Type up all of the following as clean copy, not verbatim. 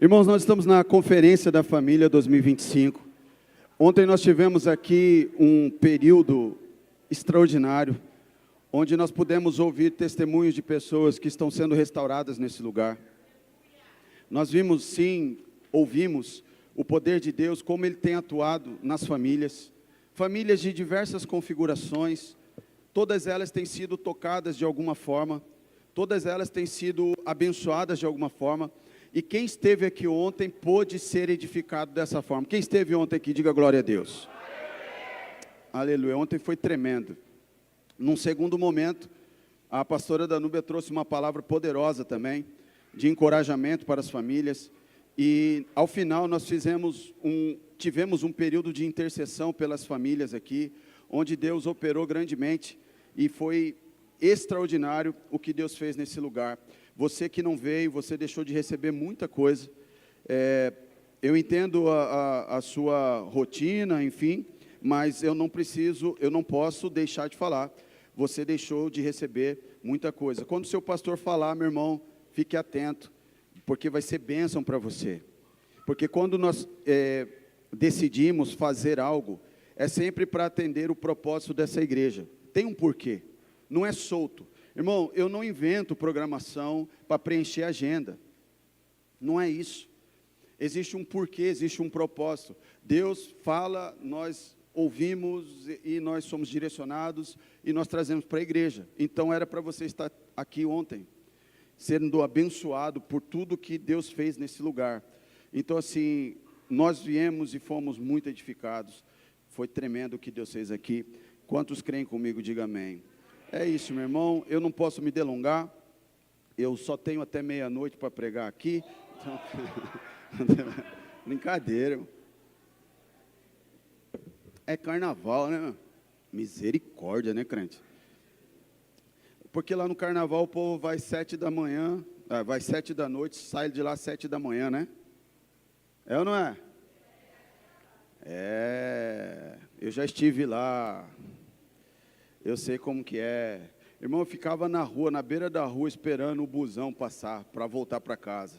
Irmãos, nós estamos na Conferência da Família 2025. Ontem nós tivemos aqui um período extraordinário, onde nós pudemos ouvir testemunhos de pessoas que estão sendo restauradas nesse lugar. Nós vimos, sim, ouvimos o poder de Deus, como Ele tem atuado nas famílias, famílias de diversas configurações, todas elas têm sido tocadas de alguma forma, todas elas têm sido abençoadas de alguma forma, e quem esteve aqui ontem pôde ser edificado dessa forma. Quem esteve ontem aqui, diga glória a Deus. Aleluia. Ontem foi tremendo. Num segundo momento, a pastora Danúbia trouxe uma palavra poderosa também, de encorajamento para as famílias, e ao final nós tivemos um período de intercessão pelas famílias aqui, onde Deus operou grandemente, e foi extraordinário o que Deus fez nesse lugar. Você que não veio, você deixou de receber muita coisa. Eu entendo a sua rotina, enfim, mas eu não posso deixar de falar. Você deixou de receber muita coisa. Quando o seu pastor falar, meu irmão, fique atento, porque vai ser bênção para você. Porque quando nós decidimos fazer algo, é sempre para atender o propósito dessa igreja. Tem um porquê, não é solto. Irmão, eu não invento programação para preencher a agenda. Não é isso. Existe um porquê, existe um propósito. Deus fala, nós ouvimos e nós somos direcionados e nós trazemos para a igreja. Então era para você estar aqui ontem, sendo abençoado por tudo que Deus fez nesse lugar. Então assim, nós viemos e fomos muito edificados. Foi tremendo o que Deus fez aqui. Quantos creem comigo, diga amém. É isso, meu irmão, eu não posso me delongar, eu só tenho até meia-noite para pregar aqui, então, brincadeira, irmão. É carnaval, né, meu? Misericórdia, né, crente? Porque lá no carnaval o povo vai 7 da manhã, vai 7 da noite, sai de lá 7 da manhã, né? É ou não é? Eu já estive lá. Eu sei como que é. Irmão, eu ficava na rua, na beira da rua, esperando o busão passar, para voltar para casa.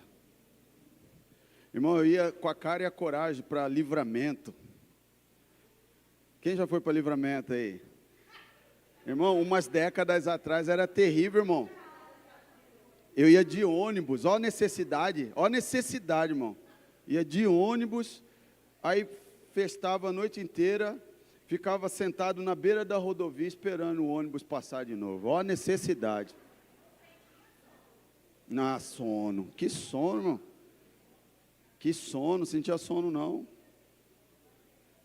Irmão, eu ia com a cara e a coragem para Livramento. Quem já foi para Livramento aí? Irmão, umas décadas atrás era terrível, irmão. Eu ia de ônibus, ó necessidade, irmão. Ia de ônibus, aí festava a noite inteira, ficava sentado na beira da rodovia esperando o ônibus passar de novo. Ó a necessidade. Sono. Que sono, irmão. Que sono, não sentia sono não.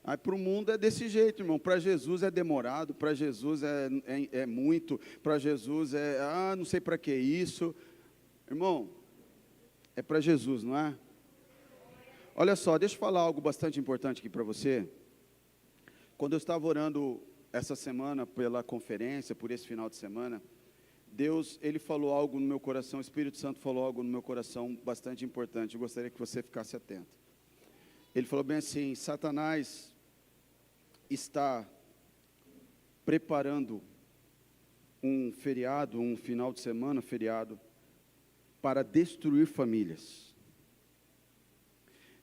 Aí para o mundo é desse jeito, irmão. Para Jesus é demorado, para Jesus é muito, para Jesus não sei para que isso. Irmão, é para Jesus, não é? Olha só, deixa eu falar algo bastante importante aqui para você. Quando eu estava orando essa semana pela conferência, por esse final de semana, Deus, Ele falou algo no meu coração, o Espírito Santo falou algo no meu coração bastante importante, eu gostaria que você ficasse atento. Ele falou bem assim: Satanás está preparando um feriado, um final de semana feriado, para destruir famílias.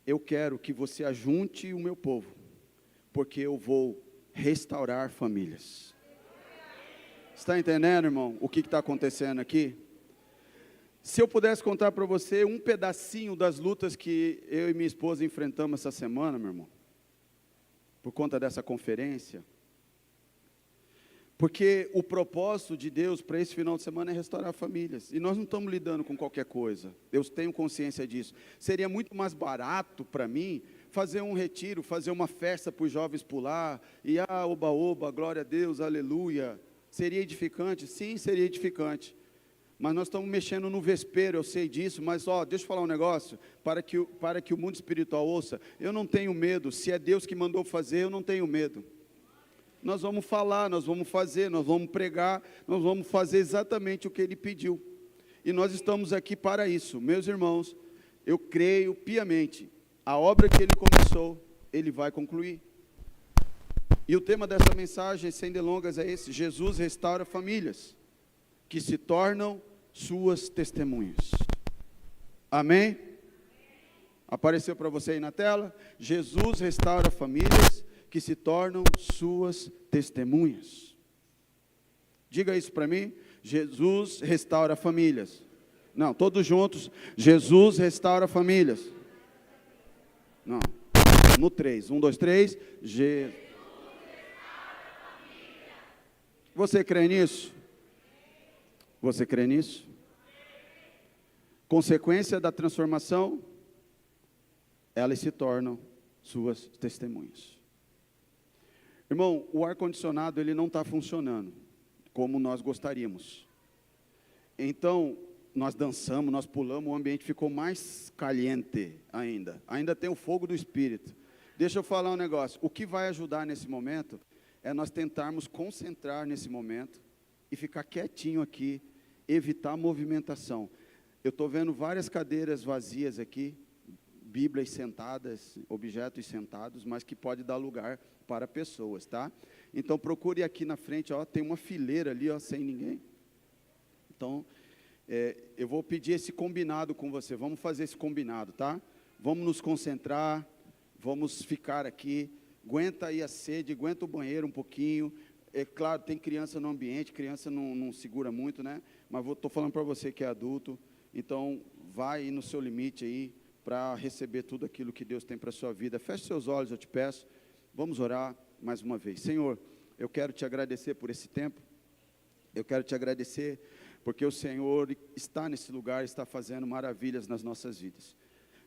Eu quero que você ajunte o meu povo, porque eu vou restaurar famílias. Está entendendo, irmão, o que está acontecendo aqui? Se eu pudesse contar para você um pedacinho das lutas que eu e minha esposa enfrentamos essa semana, meu irmão, por conta dessa conferência, porque o propósito de Deus para esse final de semana é restaurar famílias, e nós não estamos lidando com qualquer coisa, eu tenho consciência disso. Seria muito mais barato para mim fazer um retiro, fazer uma festa para os jovens pular, e oba, oba, glória a Deus, aleluia. Seria edificante? Sim, seria edificante. Mas nós estamos mexendo no vespeiro, eu sei disso, mas deixa eu falar um negócio, para que o mundo espiritual ouça. Eu não tenho medo, se é Deus que mandou fazer, eu não tenho medo. Nós vamos falar, nós vamos fazer, nós vamos pregar, nós vamos fazer exatamente o que Ele pediu. E nós estamos aqui para isso. Meus irmãos, eu creio piamente, a obra que Ele começou, Ele vai concluir. E o tema dessa mensagem, sem delongas, é esse: Jesus restaura famílias que se tornam suas testemunhas. Amém? Apareceu para você aí na tela? Jesus restaura famílias que se tornam suas testemunhas. Diga isso para mim. Jesus restaura famílias. Não, todos juntos. Jesus restaura famílias. Não. No 3. 1, 2, 3. Você crê nisso? Você crê nisso? Consequência da transformação, elas se tornam suas testemunhas. Irmão, o ar-condicionado ele não está funcionando como nós gostaríamos. Então, nós dançamos, nós pulamos, o ambiente ficou mais caliente ainda. Ainda tem o fogo do Espírito. Deixa eu falar um negócio. O que vai ajudar nesse momento é nós tentarmos concentrar nesse momento e ficar quietinho aqui, evitar movimentação. Eu estou vendo várias cadeiras vazias aqui, Bíblias sentadas, objetos sentados, mas que pode dar lugar para pessoas, tá? Então procure aqui na frente, ó, tem uma fileira ali, ó, sem ninguém. Então, eu vou pedir esse combinado com você, vamos fazer esse combinado, tá? Vamos nos concentrar, vamos ficar aqui, aguenta aí a sede, aguenta o banheiro um pouquinho. É claro, tem criança no ambiente, criança não segura muito, né? Mas estou falando para você que é adulto, então vai aí no seu limite aí, para receber tudo aquilo que Deus tem para a sua vida. Feche seus olhos, eu te peço, vamos orar mais uma vez. Senhor, eu quero te agradecer por esse tempo, eu quero te agradecer, porque o Senhor está nesse lugar, está fazendo maravilhas nas nossas vidas.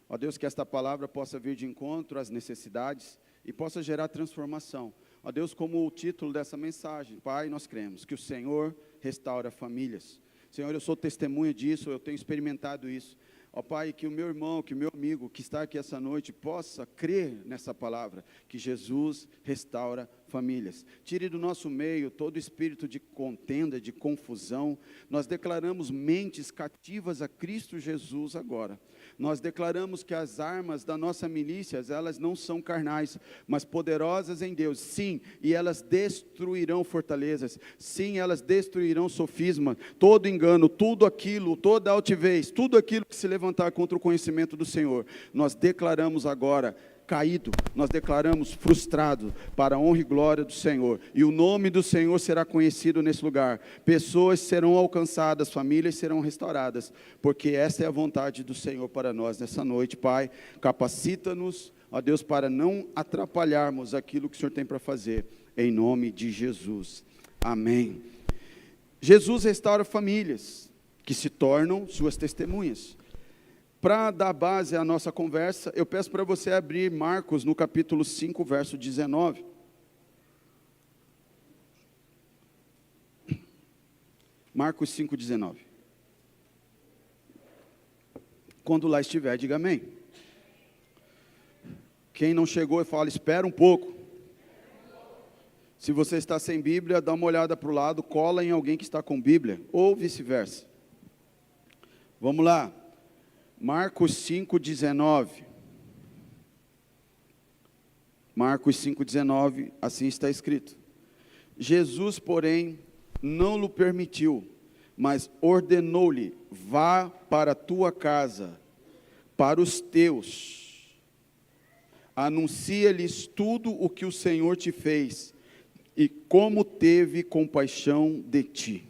Ó Deus, que esta palavra possa vir de encontro às necessidades e possa gerar transformação. Ó Deus, como o título dessa mensagem, Pai, nós cremos que o Senhor restaura famílias. Senhor, eu sou testemunha disso, eu tenho experimentado isso. Ó Pai, que o meu irmão, que o meu amigo que está aqui essa noite possa crer nessa palavra, que Jesus restaura famílias. Tire do nosso meio todo espírito de contenda, de confusão. Nós declaramos mentes cativas a Cristo Jesus agora. Nós declaramos que as armas da nossa milícia, elas não são carnais, mas poderosas em Deus. Sim, e elas destruirão fortalezas. Sim, elas destruirão sofisma, todo engano, tudo aquilo, toda altivez, tudo aquilo que se levantar contra o conhecimento do Senhor. Nós declaramos agora caído, nós declaramos frustrado para a honra e glória do Senhor, e o nome do Senhor será conhecido nesse lugar, pessoas serão alcançadas, famílias serão restauradas, porque essa é a vontade do Senhor para nós nessa noite. Pai, capacita-nos, ó Deus, para não atrapalharmos aquilo que o Senhor tem para fazer, em nome de Jesus, amém. Jesus restaura famílias, que se tornam suas testemunhas. Para dar base à nossa conversa, eu peço para você abrir Marcos no capítulo 5, verso 19. Marcos 5, 19. Quando lá estiver, diga amém. Quem não chegou, fala, espera um pouco. Se você está sem Bíblia, dá uma olhada para o lado, cola em alguém que está com Bíblia, ou vice-versa. Vamos lá. Marcos 5,19. Marcos 5,19, assim está escrito. Jesus, porém, não lhe permitiu, mas ordenou-lhe, vá para a tua casa, para os teus, anuncia-lhes tudo o que o Senhor te fez, e como teve compaixão de ti.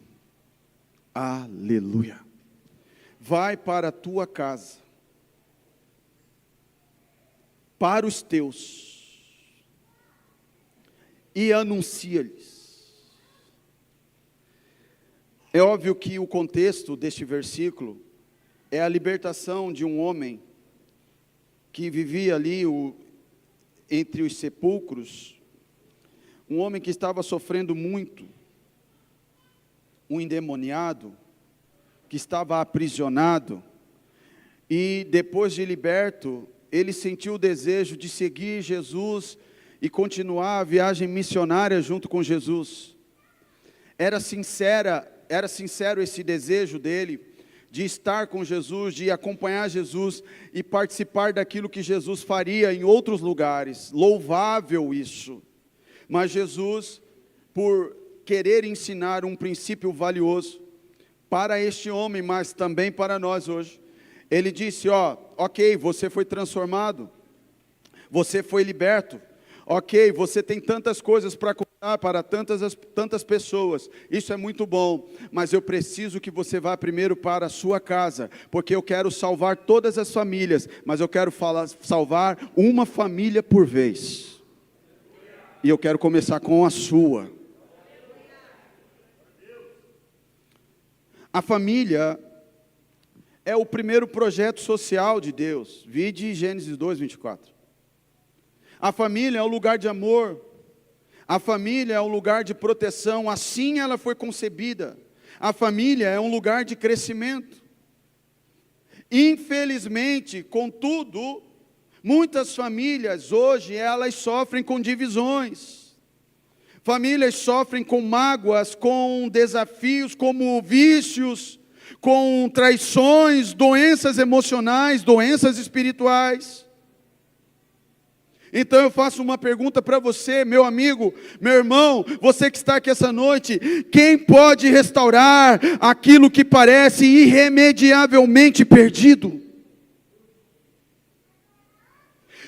Aleluia. Vai para a tua casa, para os teus, e anuncia-lhes. É óbvio que o contexto deste versículo é a libertação de um homem que vivia ali entre os sepulcros, um homem que estava sofrendo muito, um endemoniado, que estava aprisionado, e depois de liberto, ele sentiu o desejo de seguir Jesus e continuar a viagem missionária junto com Jesus. Era sincero esse desejo dele, de estar com Jesus, de acompanhar Jesus e participar daquilo que Jesus faria em outros lugares. Louvável isso. Mas Jesus, por querer ensinar um princípio valioso para este homem, mas também para nós hoje, Ele disse, ó, ok, você foi transformado, você foi liberto, ok, você tem tantas coisas para contar para tantas pessoas, isso é muito bom, mas eu preciso que você vá primeiro para a sua casa, porque eu quero salvar todas as famílias, mas eu quero salvar uma família por vez, e eu quero começar com a sua. A família é o primeiro projeto social de Deus, vide Gênesis 2, 24. A família é um lugar de amor, a família é um lugar de proteção, assim ela foi concebida. A família é um lugar de crescimento. Infelizmente, contudo, muitas famílias hoje, elas sofrem com divisões. Famílias sofrem com mágoas, com desafios como vícios, com traições, doenças emocionais, doenças espirituais. Então eu faço uma pergunta para você, meu amigo, meu irmão, você que está aqui essa noite: quem pode restaurar aquilo que parece irremediavelmente perdido?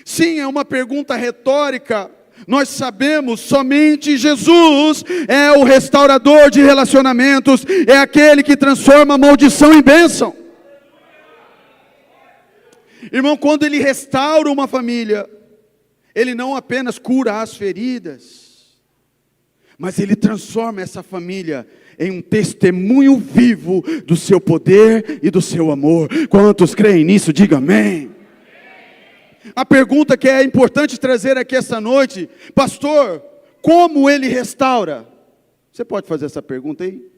Sim, é uma pergunta retórica. Nós sabemos, somente Jesus é o restaurador de relacionamentos, é aquele que transforma a maldição em bênção. Irmão, quando Ele restaura uma família, Ele não apenas cura as feridas, mas Ele transforma essa família em um testemunho vivo do seu poder e do seu amor. Quantos creem nisso, diga amém. A pergunta que é importante trazer aqui essa noite: pastor, como Ele restaura? Você pode fazer essa pergunta aí?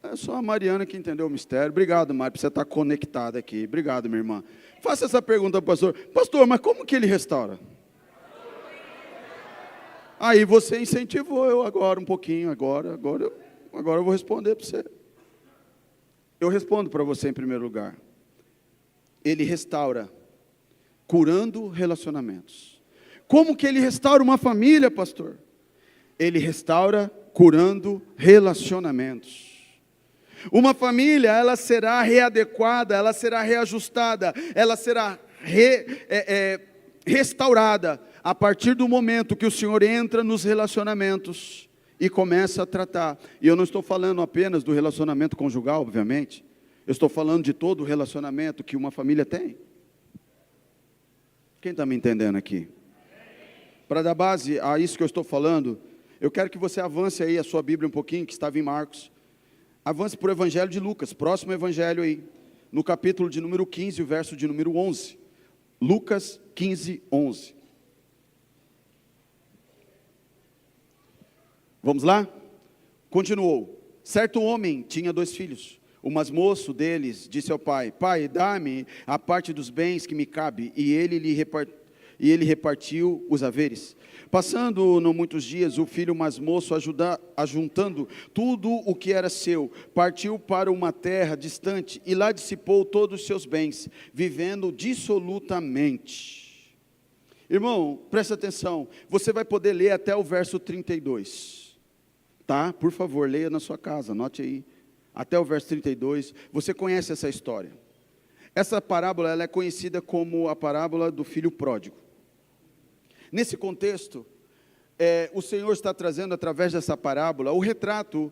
É só a Mariana que entendeu o mistério. Obrigado, Mari, por você estar conectada aqui. Obrigado, minha irmã. Faça essa pergunta para o pastor. Pastor, mas como que Ele restaura? Aí você incentivou eu agora um pouquinho. Agora eu vou responder para você. Eu respondo para você em primeiro lugar. Ele restaura curando relacionamentos. Como que Ele restaura uma família, pastor? Ele restaura curando relacionamentos. Uma família, ela será readequada, ela será reajustada, ela será restaurada a partir do momento que o Senhor entra nos relacionamentos e começa a tratar. E eu não estou falando apenas do relacionamento conjugal, obviamente. Eu estou falando de todo o relacionamento que uma família tem. Quem está me entendendo aqui? Para dar base a isso que eu estou falando, eu quero que você avance aí a sua Bíblia um pouquinho, que estava em Marcos. Avance para o Evangelho de Lucas, próximo Evangelho aí, no capítulo de número 15, o verso de número 11. Lucas 15, 11. Vamos lá? Continuou. Certo homem tinha 2 filhos. O mais moço deles disse ao pai: pai, dá-me a parte dos bens que me cabe. E ele repartiu os haveres. Passando não muitos dias, o filho mais moço, ajuntando tudo o que era seu, partiu para uma terra distante e lá dissipou todos os seus bens, vivendo dissolutamente. Irmão, presta atenção, você vai poder ler até o verso 32, tá? Por favor, leia na sua casa, anote aí, até o verso 32, você conhece essa história. Essa parábola, ela é conhecida como a parábola do filho pródigo. Nesse contexto, o Senhor está trazendo através dessa parábola o retrato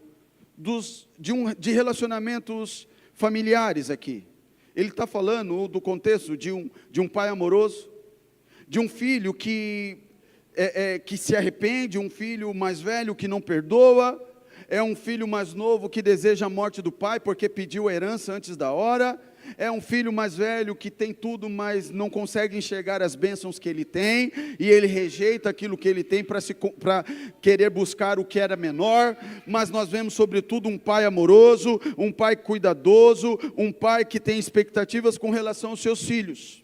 de relacionamentos familiares aqui. Ele está falando do contexto de um pai amoroso, de um filho que se arrepende, um filho mais velho que não perdoa, é um filho mais novo que deseja a morte do pai porque pediu a herança antes da hora, é um filho mais velho que tem tudo, mas não consegue enxergar as bênçãos que ele tem, e ele rejeita aquilo que ele tem para querer buscar o que era menor. Mas nós vemos sobretudo um pai amoroso, um pai cuidadoso, um pai que tem expectativas com relação aos seus filhos.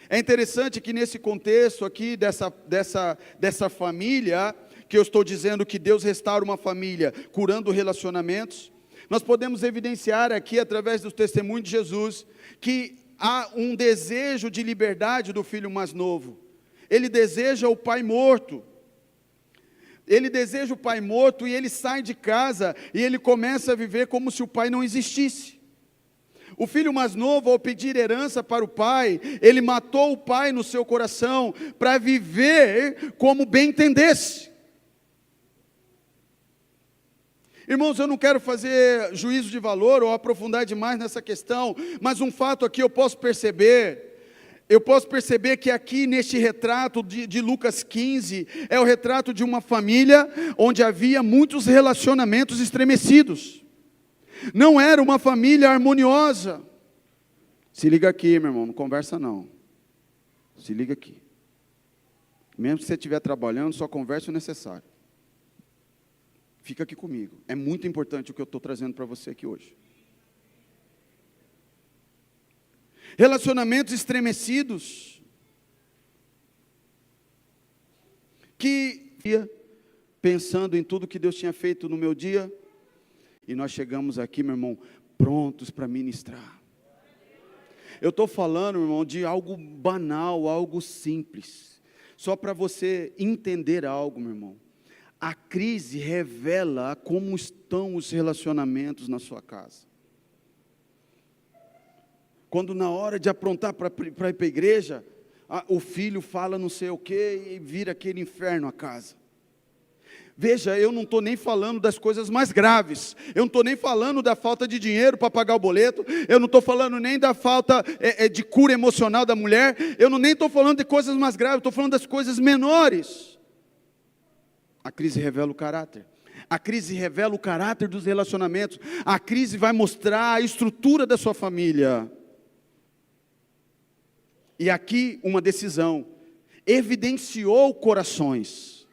É interessante que nesse contexto aqui, dessa família, que eu estou dizendo que Deus restaura uma família, curando relacionamentos, nós podemos evidenciar aqui, através do testemunho de Jesus, que há um desejo de liberdade do filho mais novo. Ele deseja o pai morto. Ele deseja o pai morto e ele sai de casa e ele começa a viver como se o pai não existisse. O filho mais novo, ao pedir herança para o pai, ele matou o pai no seu coração, para viver como bem entendesse. Irmãos, eu não quero fazer juízo de valor ou aprofundar demais nessa questão, mas um fato aqui eu posso perceber que aqui neste retrato de Lucas 15, é o retrato de uma família onde havia muitos relacionamentos estremecidos. Não era uma família harmoniosa. Se liga aqui, meu irmão, não conversa não. Se liga aqui. Mesmo que você estiver trabalhando, só converse o necessário. Fica aqui comigo. É muito importante o que eu estou trazendo para você aqui hoje. Relacionamentos estremecidos, que pensando em tudo que Deus tinha feito no meu dia, e nós chegamos aqui, meu irmão, prontos para ministrar. Eu estou falando, meu irmão, de algo banal, algo simples, só para você entender algo, meu irmão. A crise revela como estão os relacionamentos na sua casa. Quando na hora de aprontar para ir para a igreja, o filho fala não sei o que e vira aquele inferno a casa. Veja, eu não estou nem falando das coisas mais graves, eu não estou nem falando da falta de dinheiro para pagar o boleto, eu não estou falando nem da falta de cura emocional da mulher, eu nem estou falando de coisas mais graves, estou falando das coisas menores. A crise revela o caráter. A crise revela o caráter dos relacionamentos. A crise vai mostrar a estrutura da sua família. E aqui uma decisão evidenciou corações.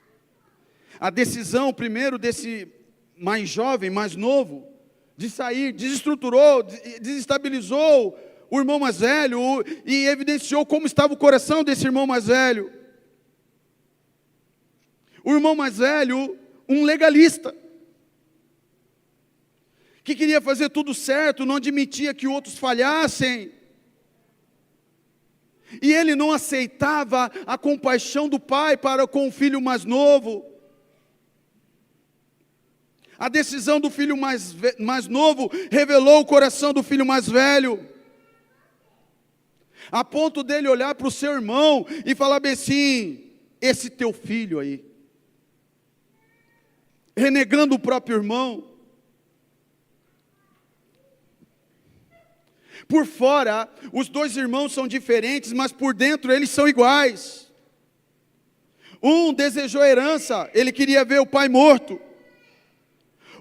A decisão primeiro desse mais jovem, mais novo, de sair, desestruturou, desestabilizou o irmão mais velho e evidenciou como estava o coração desse irmão mais velho. O irmão mais velho, um legalista, que queria fazer tudo certo, não admitia que outros falhassem. E ele não aceitava a compaixão do pai para com o filho mais novo. A decisão do filho mais novo revelou o coração do filho mais velho, a ponto dele olhar para o seu irmão e falar bem assim: esse teu filho aí, renegando o próprio irmão. Por fora, os dois irmãos são diferentes, mas por dentro eles são iguais. Um desejou herança, ele queria ver o pai morto.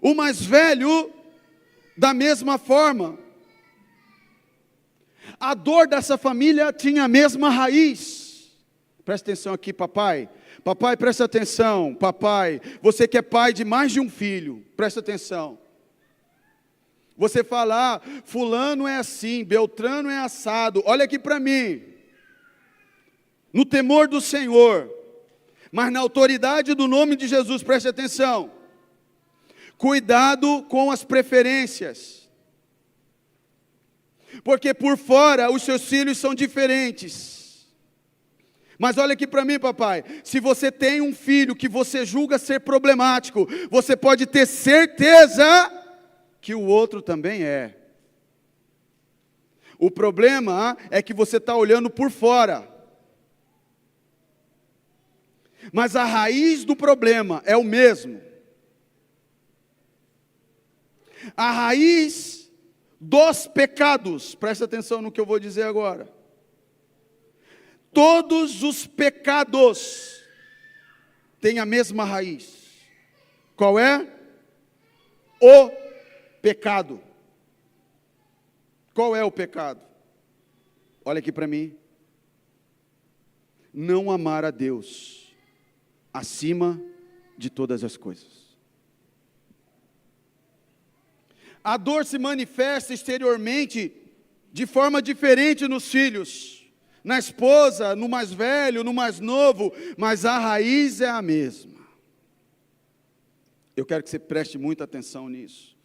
O mais velho, da mesma forma. A dor dessa família tinha a mesma raiz. Presta atenção aqui, papai. Papai, presta atenção. Papai, você que é pai de mais de um filho, presta atenção. Você fala, fulano é assim, Beltrano é assado. Olha aqui para mim. No temor do Senhor, mas na autoridade do nome de Jesus, preste atenção. Cuidado com as preferências. Porque por fora os seus filhos são diferentes. Mas olha aqui para mim, papai. Se você tem um filho que você julga ser problemático, você pode ter certeza que o outro também é. O problema é que você está olhando por fora. Mas a raiz do problema é o mesmo. A raiz dos pecados, presta atenção no que eu vou dizer agora. Todos os pecados têm a mesma raiz. Qual é? O pecado. Qual é o pecado? Olha aqui para mim. Não amar a Deus acima de todas as coisas. A dor se manifesta exteriormente de forma diferente nos filhos, na esposa, no mais velho, no mais novo, mas a raiz é a mesma. Eu quero que você preste muita atenção nisso.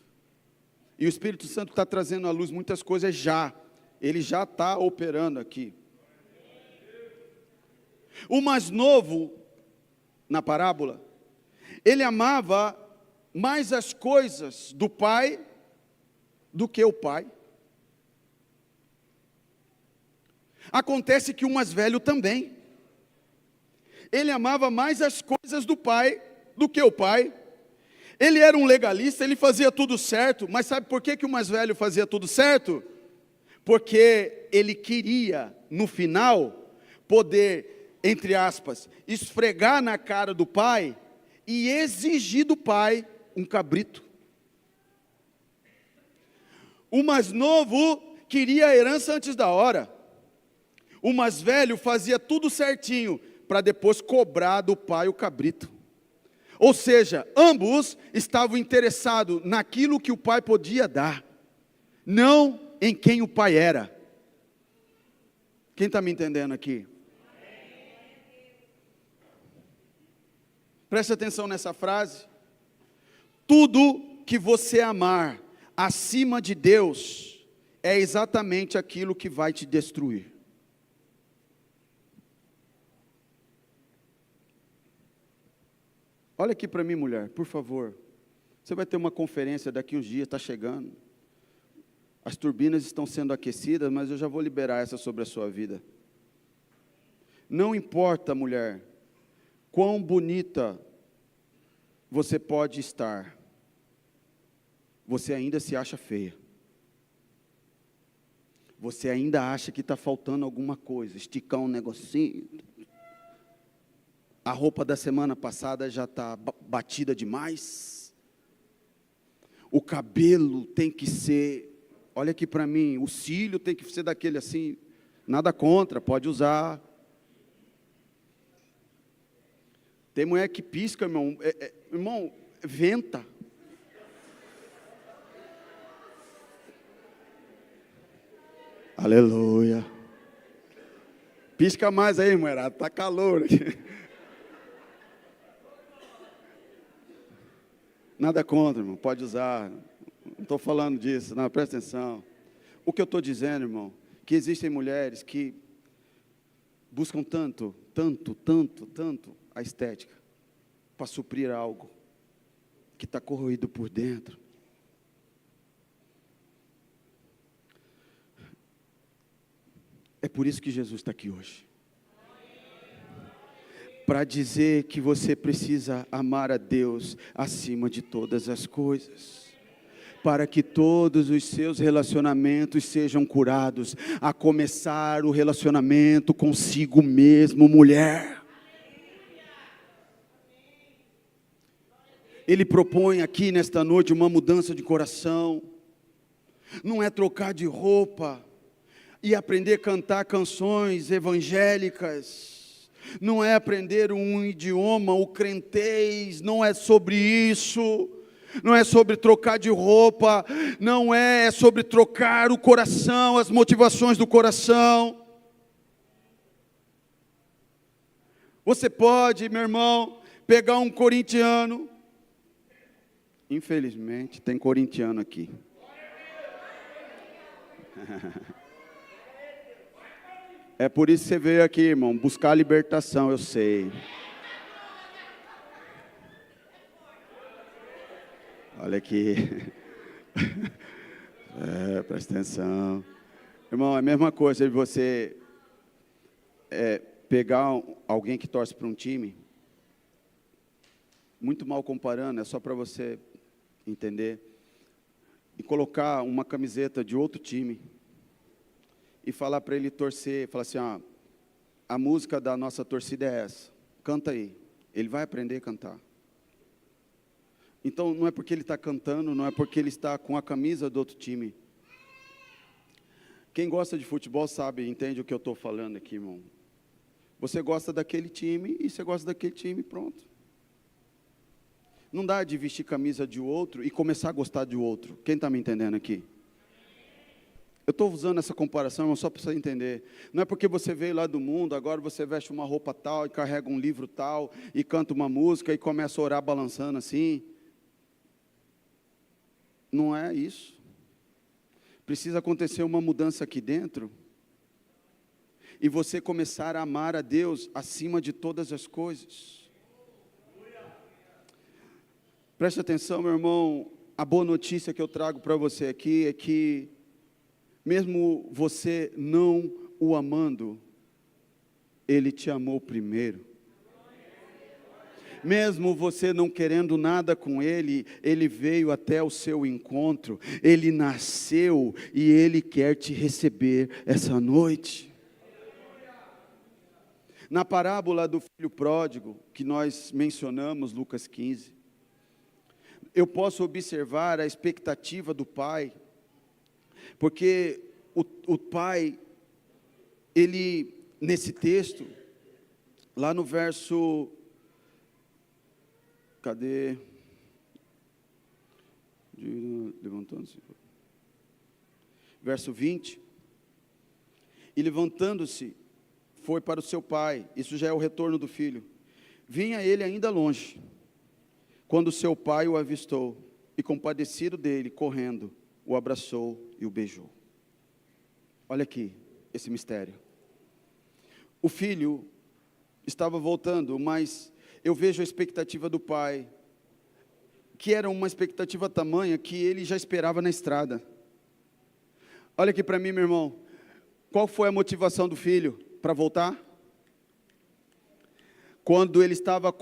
E o Espírito Santo está trazendo à luz muitas coisas já. Ele já está operando aqui. O mais novo, na parábola, ele amava mais as coisas do pai do que o pai. Acontece que o mais velho também. Ele amava mais as coisas do pai do que o pai. Ele era um legalista, ele fazia tudo certo, mas sabe por que o mais velho fazia tudo certo? Porque ele queria, no final, poder, entre aspas, esfregar na cara do pai e exigir do pai um cabrito. O mais novo queria a herança antes da hora. O mais velho fazia tudo certinho, para depois cobrar do pai o cabrito. Ou seja, ambos estavam interessados naquilo que o pai podia dar, não em quem o pai era. Quem está me entendendo aqui? Preste atenção nessa frase. Tudo que você amar acima de Deus é exatamente aquilo que vai te destruir. Olha aqui para mim, mulher, por favor. Você vai ter uma conferência daqui uns dias, está chegando. As turbinas estão sendo aquecidas, mas eu já vou liberar essa sobre a sua vida. Não importa, mulher, quão bonita você pode estar, você ainda se acha feia. Você ainda acha que está faltando alguma coisa, esticar um negocinho. A roupa da semana passada já está batida demais. O cabelo tem que ser, olha aqui para mim, o cílio tem que ser daquele assim, nada contra, pode usar. Tem mulher que pisca, irmão, irmão, venta. Aleluia. Pisca mais aí, mulherada, está calor aqui. Nada contra, irmão, pode usar, não estou falando disso, não, presta atenção. O que eu estou dizendo, irmão, que existem mulheres que buscam tanto a estética, para suprir algo que está corroído por dentro. É por isso que Jesus está aqui hoje. Para dizer que você precisa amar a Deus acima de todas as coisas, para que todos os seus relacionamentos sejam curados, a começar o relacionamento consigo mesmo, mulher. Ele propõe aqui nesta noite uma mudança de coração, não é trocar de roupa e aprender a cantar canções evangélicas, não é aprender um idioma, o crentez, não é sobre isso, não é sobre trocar de roupa, não é sobre trocar o coração, as motivações do coração. Você pode, meu irmão, pegar um corintiano, infelizmente tem corintiano aqui. É por isso que você veio aqui, irmão, buscar a libertação, eu sei. Olha aqui. Presta atenção. Irmão, é a mesma coisa de você pegar alguém que torce para um time, muito mal comparando, é só para você entender, e colocar uma camiseta de outro time, e falar para ele torcer, falar assim, a música da nossa torcida é essa, canta aí. Ele vai aprender a cantar. Então, não é porque ele está cantando, não é porque ele está com a camisa do outro time. Quem gosta de futebol sabe, entende o que eu estou falando aqui, irmão. Você gosta daquele time, e você gosta daquele time, pronto. Não dá de vestir camisa de outro e começar a gostar de outro. Quem está me entendendo aqui? Eu estou usando essa comparação só para você entender. Não é porque você veio lá do mundo, agora você veste uma roupa tal, e carrega um livro tal, e canta uma música, e começa a orar balançando assim. Não é isso. Precisa acontecer uma mudança aqui dentro, e você começar a amar a Deus acima de todas as coisas. Preste atenção, meu irmão, a boa notícia que eu trago para você aqui é que, mesmo você não o amando, Ele te amou primeiro. Mesmo você não querendo nada com Ele, Ele veio até o seu encontro, Ele nasceu e Ele quer te receber essa noite. Na parábola do filho pródigo, que nós mencionamos, Lucas 15, eu posso observar a expectativa do pai, porque o pai, ele, nesse texto, lá no verso, levantando-se, verso 20, e levantando-se, foi para o seu pai. Isso já é o retorno do filho. Vinha ele ainda longe, quando seu pai o avistou, e compadecido dele, correndo, o abraçou e o beijou. Olha aqui, esse mistério. O filho estava voltando, mas eu vejo a expectativa do pai, que era uma expectativa tamanha, que ele já esperava na estrada. Olha aqui para mim, meu irmão, qual foi a motivação do filho para voltar? Quando ele estava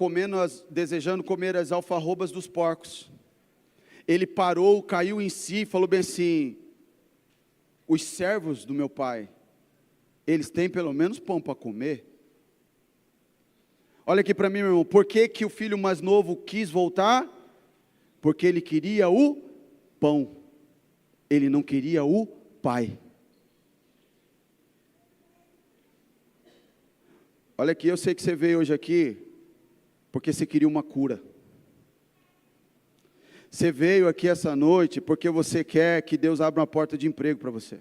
desejando comer as alfarrobas dos porcos, ele parou, caiu em si e falou bem assim: os servos do meu pai, eles têm pelo menos pão para comer. Olha aqui para mim, meu irmão, por que que o filho mais novo quis voltar? Porque ele queria o pão, ele não queria o pai. Olha aqui, eu sei que você veio hoje aqui porque você queria uma cura. Você veio aqui essa noite porque você quer que Deus abra uma porta de emprego para você.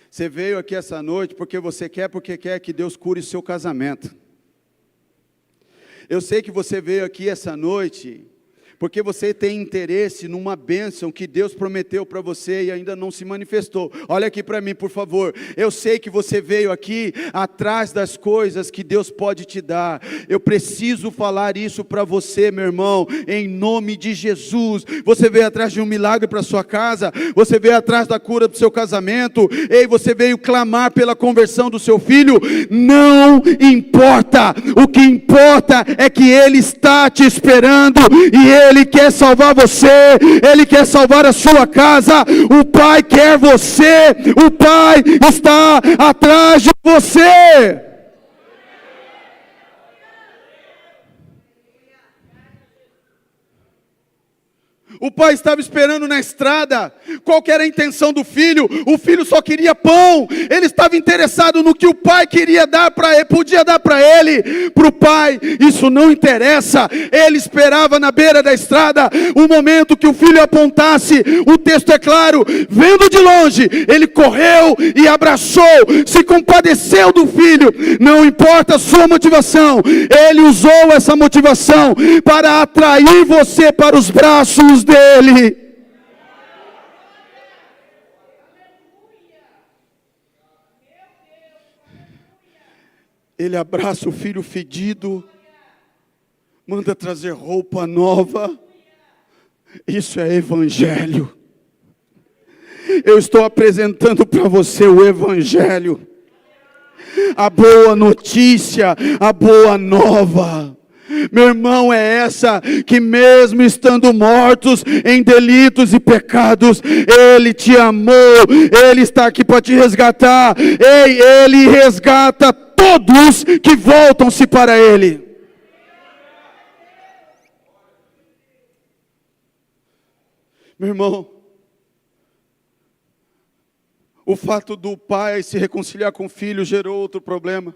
Você veio aqui essa noite porque quer que Deus cure o seu casamento. Eu sei que você veio aqui essa noite porque você tem interesse numa bênção que Deus prometeu para você e ainda não se manifestou. Olha aqui para mim, por favor. Eu sei que você veio aqui atrás das coisas que Deus pode te dar. Eu preciso falar isso para você, meu irmão, em nome de Jesus. Você veio atrás de um milagre para sua casa, você veio atrás da cura do seu casamento, ei, você veio clamar pela conversão do seu filho. Não importa, o que importa é que Ele está te esperando e Ele quer salvar você, Ele quer salvar a sua casa. O Pai quer você, o Pai está atrás de você. O pai estava esperando na estrada. Qual que era a intenção do filho? O filho só queria pão. Ele estava interessado no que o pai queria dar para ele, podia dar para ele. Para o pai isso não interessa. Ele esperava na beira da estrada o momento que o filho apontasse. O texto é claro, vendo de longe, ele correu e abraçou, se compadeceu do filho. Não importa a sua motivação, ele usou essa motivação para atrair você para os braços dele. Ele abraça o filho fedido, manda trazer roupa nova. Isso é evangelho. Eu estou apresentando para você o evangelho, a boa notícia, a boa nova. Meu irmão, é essa, que mesmo estando mortos em delitos e pecados, Ele te amou, Ele está aqui para te resgatar. Ei, Ele resgata todos que voltam-se para Ele. Meu irmão, o fato do pai se reconciliar com o filho gerou outro problema.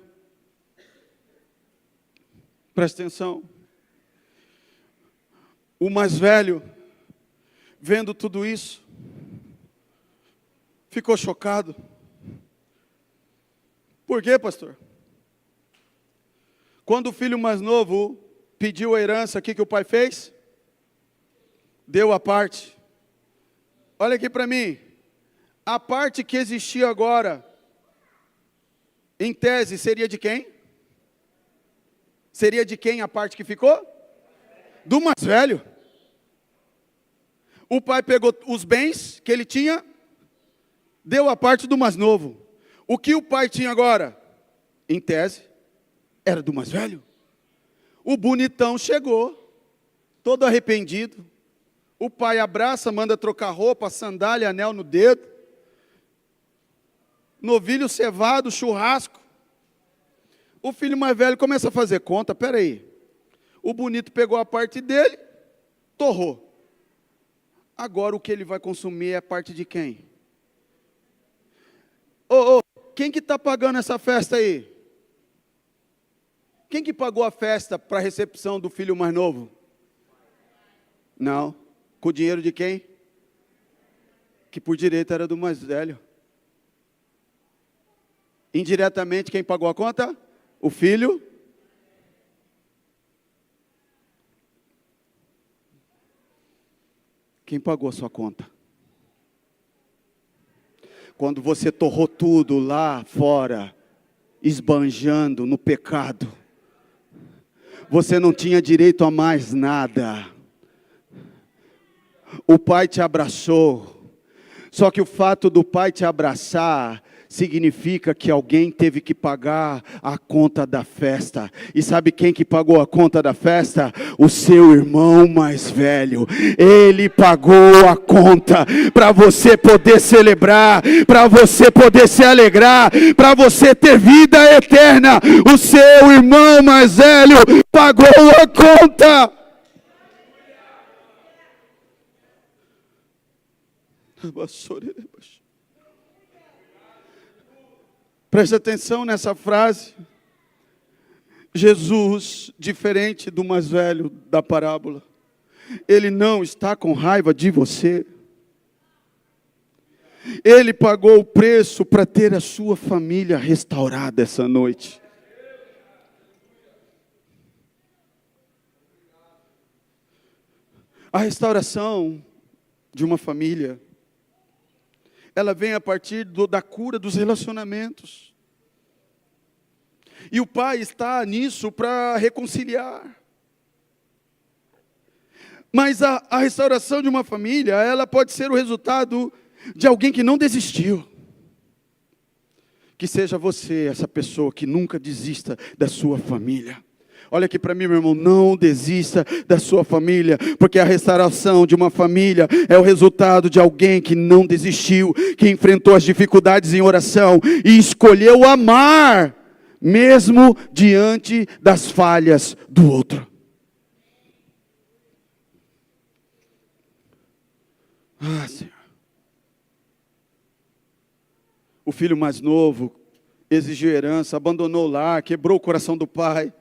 Presta atenção. O mais velho, vendo tudo isso, ficou chocado. Por quê, pastor? Quando o filho mais novo pediu a herança, o que o pai fez? Deu a parte. Olha aqui para mim. A parte que existia agora, em tese, seria de quem? Seria de quem a parte que ficou? Do mais velho. O pai pegou os bens que ele tinha, deu a parte do mais novo. O que o pai tinha agora? Em tese, era do mais velho. O bonitão chegou, todo arrependido. O pai abraça, manda trocar roupa, sandália, anel no dedo. Novilho cevado, churrasco. O filho mais velho começa a fazer conta. Peraí, o bonito pegou a parte dele, torrou. Agora o que ele vai consumir é a parte de quem? Quem que está pagando essa festa aí? Quem que pagou a festa para a recepção do filho mais novo? Não. Com o dinheiro de quem? Que por direito era do mais velho. Indiretamente, quem pagou a conta? O filho. Quem pagou a sua conta? Quando você torrou tudo lá fora, esbanjando no pecado, você não tinha direito a mais nada. O pai te abraçou. Só que o fato do pai te abraçar significa que alguém teve que pagar a conta da festa. E sabe quem que pagou a conta da festa? O seu irmão mais velho. Ele pagou a conta para você poder celebrar, para você poder se alegrar, para você ter vida eterna. O seu irmão mais velho pagou a conta. Preste atenção nessa frase. Jesus, diferente do mais velho da parábola, ele não está com raiva de você. Ele pagou o preço para ter a sua família restaurada essa noite. A restauração de uma família, ela vem a partir da cura dos relacionamentos. E o pai está nisso para reconciliar. Mas a restauração de uma família, ela pode ser o resultado de alguém que não desistiu. Que seja você, essa pessoa que nunca desista da sua família. Olha aqui para mim, meu irmão, não desista da sua família, porque a restauração de uma família é o resultado de alguém que não desistiu, que enfrentou as dificuldades em oração e escolheu amar, mesmo diante das falhas do outro. Senhor. O filho mais novo exigiu herança, abandonou o lar, quebrou o coração do pai.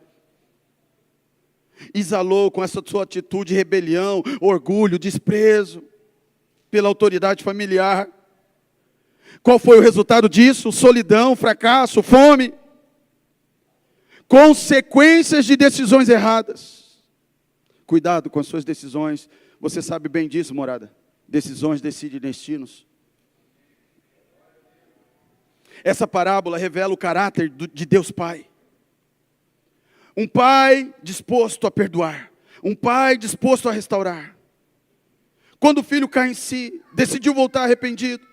Exalou com essa sua atitude rebelião, orgulho, desprezo pela autoridade familiar. Qual foi o resultado disso? Solidão, fracasso, fome. Consequências de decisões erradas. Cuidado com as suas decisões. Você sabe bem disso, morada. Decisões decidem destinos. Essa parábola revela o caráter de Deus Pai. Um pai disposto a perdoar. Um pai disposto a restaurar. Quando o filho cai em si, decidiu voltar arrependido.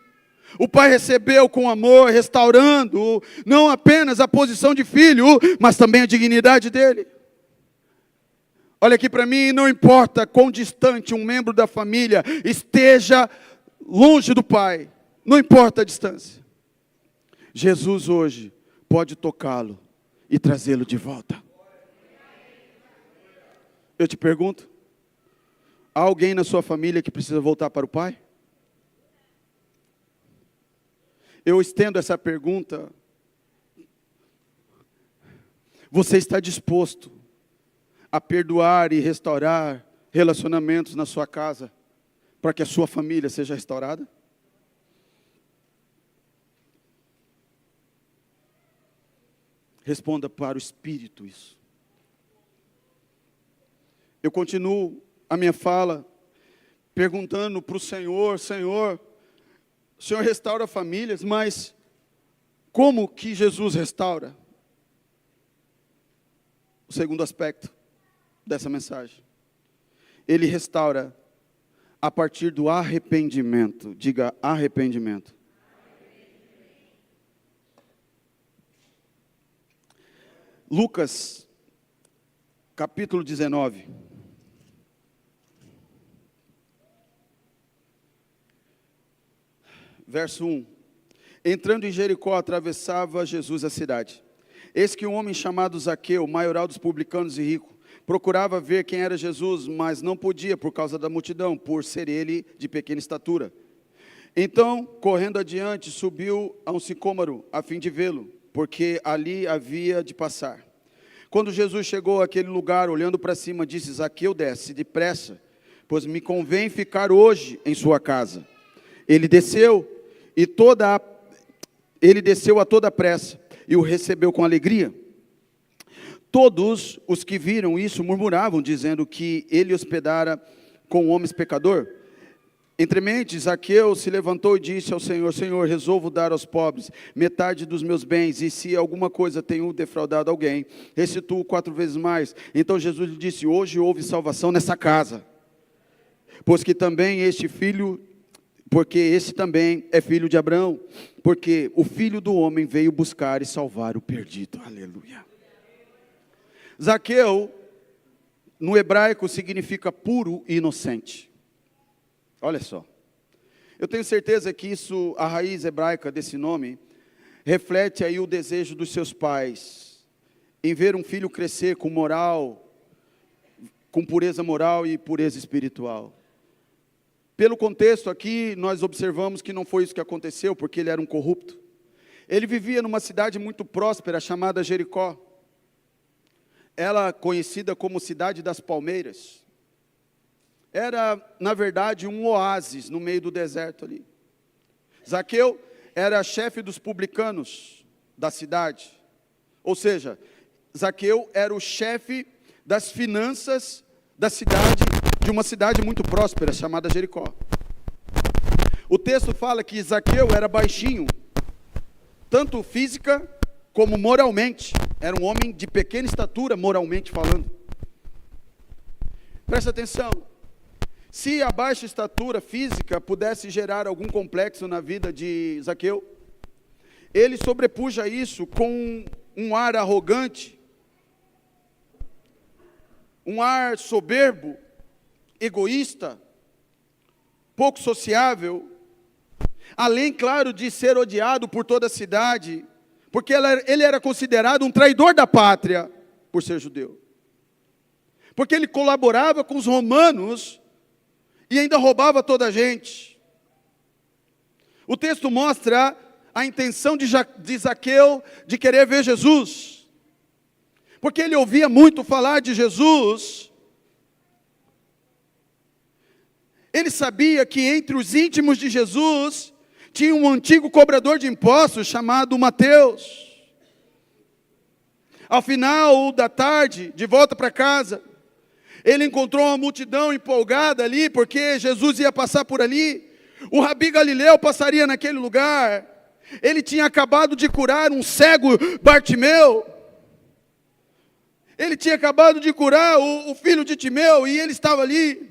O pai recebeu com amor, restaurando não apenas a posição de filho, mas também a dignidade dele. Olha aqui para mim, não importa quão distante um membro da família esteja longe do pai. Não importa a distância. Jesus hoje pode tocá-lo e trazê-lo de volta. Eu te pergunto, há alguém na sua família que precisa voltar para o pai? Eu estendo essa pergunta. Você está disposto a perdoar e restaurar relacionamentos na sua casa, para que a sua família seja restaurada? Responda para o Espírito isso. Eu continuo a minha fala perguntando para o Senhor, Senhor, o Senhor restaura famílias, mas como que Jesus restaura? O segundo aspecto dessa mensagem. Ele restaura a partir do arrependimento. Diga arrependimento. Lucas, capítulo 19. Verso 1. Entrando em Jericó, atravessava Jesus a cidade. Eis que um homem chamado Zaqueu, maioral dos publicanos e rico, procurava ver quem era Jesus, mas não podia por causa da multidão, por ser ele de pequena estatura. Então, correndo adiante, subiu a um sicômoro, a fim de vê-lo, porque ali havia de passar. Quando Jesus chegou àquele lugar, olhando para cima, disse: Zaqueu, desce depressa, pois me convém ficar hoje em sua casa. Ele desceu a toda pressa, e o recebeu com alegria. Todos os que viram isso murmuravam, dizendo que ele hospedara com homens pecador. Entremente, Zaqueu se levantou e disse ao Senhor: Senhor, resolvo dar aos pobres metade dos meus bens, e se alguma coisa tenho defraudado alguém, restituo 4 vezes mais. Então Jesus lhe disse: hoje houve salvação nessa casa, porque esse também é filho de Abraão, porque o Filho do Homem veio buscar e salvar o perdido. Aleluia. Zaqueu, no hebraico, significa puro e inocente. Olha só. Eu tenho certeza que isso, a raiz hebraica desse nome, reflete aí o desejo dos seus pais, em ver um filho crescer com moral, com pureza moral e pureza espiritual. Pelo contexto aqui, nós observamos que não foi isso que aconteceu, porque ele era um corrupto. Ele vivia numa cidade muito próspera, chamada Jericó. Ela conhecida como Cidade das Palmeiras. Era, na verdade, um oásis no meio do deserto ali. Zaqueu era chefe dos publicanos da cidade. Ou seja, Zaqueu era o chefe das finanças da cidade, de uma cidade muito próspera, chamada Jericó. O texto fala que Zaqueu era baixinho, tanto física como moralmente. Era um homem de pequena estatura, moralmente falando. Presta atenção. Se a baixa estatura física pudesse gerar algum complexo na vida de Zaqueu, ele sobrepuja isso com um ar arrogante, um ar soberbo, egoísta, pouco sociável, além, claro, de ser odiado por toda a cidade, porque ele era considerado um traidor da pátria, por ser judeu. Porque ele colaborava com os romanos, e ainda roubava toda a gente. O texto mostra a intenção de Zaqueu de querer ver Jesus. Porque ele ouvia muito falar de Jesus. Ele sabia que entre os íntimos de Jesus tinha um antigo cobrador de impostos chamado Mateus. Ao final da tarde, de volta para casa, ele encontrou uma multidão empolgada ali, porque Jesus ia passar por ali. O Rabi Galileu passaria naquele lugar. Ele tinha acabado de curar um cego Bartimeu. Ele tinha acabado de curar o filho de Timeu, e ele estava ali.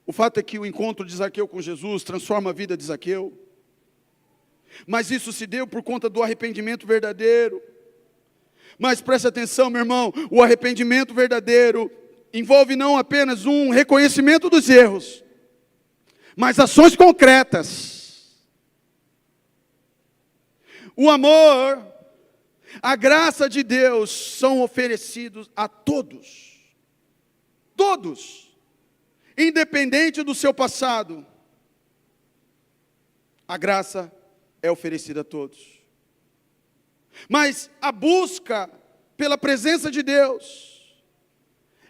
O fato é que o encontro de Zaqueu com Jesus transforma a vida de Zaqueu. Mas isso se deu por conta do arrependimento verdadeiro. Mas preste atenção, meu irmão, o arrependimento verdadeiro envolve não apenas um reconhecimento dos erros, mas ações concretas. O amor, a graça de Deus são oferecidos a todos. Todos, independente do seu passado. A graça é oferecida a todos. Mas a busca pela presença de Deus,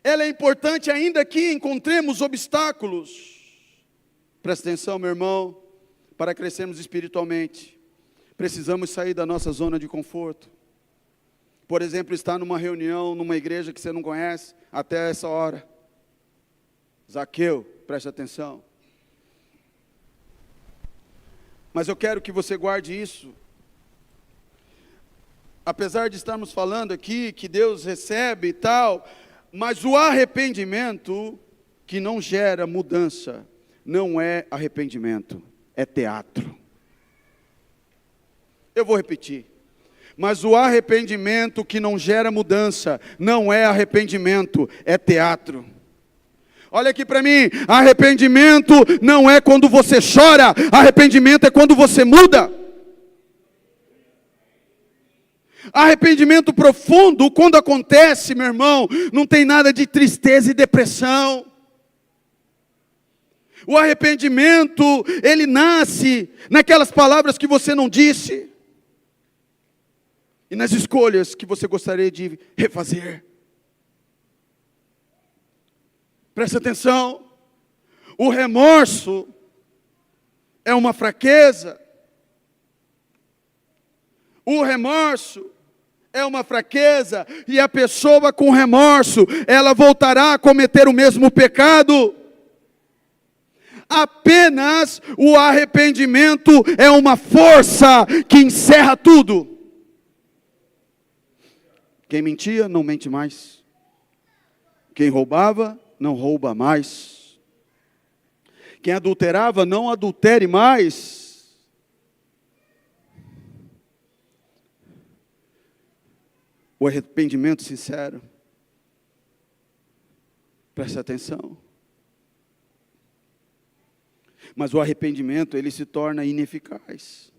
ela é importante ainda que encontremos obstáculos. Presta atenção, meu irmão, para crescermos espiritualmente, precisamos sair da nossa zona de conforto. Por exemplo, estar numa reunião, numa igreja que você não conhece, até essa hora. Zaqueu, preste atenção. Mas eu quero que você guarde isso. Apesar de estarmos falando aqui que Deus recebe e tal, mas o arrependimento que não gera mudança, não é arrependimento, é teatro. Eu vou repetir. Mas o arrependimento que não gera mudança, não é arrependimento, é teatro. Olha aqui para mim, arrependimento não é quando você chora, arrependimento é quando você muda. Arrependimento profundo, quando acontece, meu irmão, não tem nada de tristeza e depressão. O arrependimento, ele nasce naquelas palavras que você não disse. E nas escolhas que você gostaria de refazer. Presta atenção. O remorso é uma fraqueza. O remorso é uma fraqueza. E a pessoa com remorso, ela voltará a cometer o mesmo pecado. Apenas o arrependimento é uma força que encerra tudo. Quem mentia, não mente mais. Quem roubava, não rouba mais. Quem adulterava, não adultere mais. O arrependimento sincero. Preste atenção. Mas o arrependimento, ele se torna ineficaz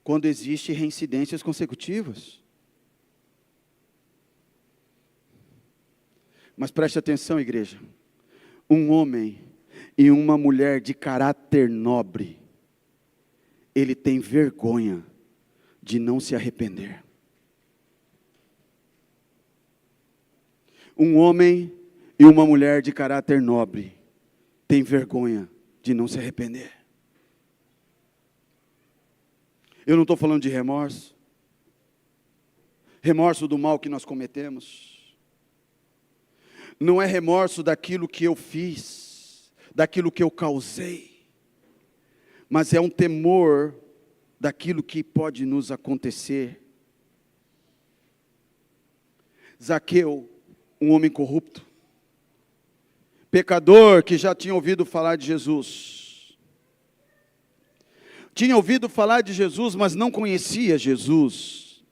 quando existem reincidências consecutivas. Mas preste atenção, igreja. Um homem e uma mulher de caráter nobre, ele tem vergonha de não se arrepender. Um homem e uma mulher de caráter nobre tem vergonha de não se arrepender. Eu não estou falando de remorso. Remorso do mal que nós cometemos. Não é remorso daquilo que eu fiz, daquilo que eu causei. Mas é um temor daquilo que pode nos acontecer. Zaqueu, um homem corrupto. Pecador que já tinha ouvido falar de Jesus. Tinha ouvido falar de Jesus, mas não conhecia Jesus.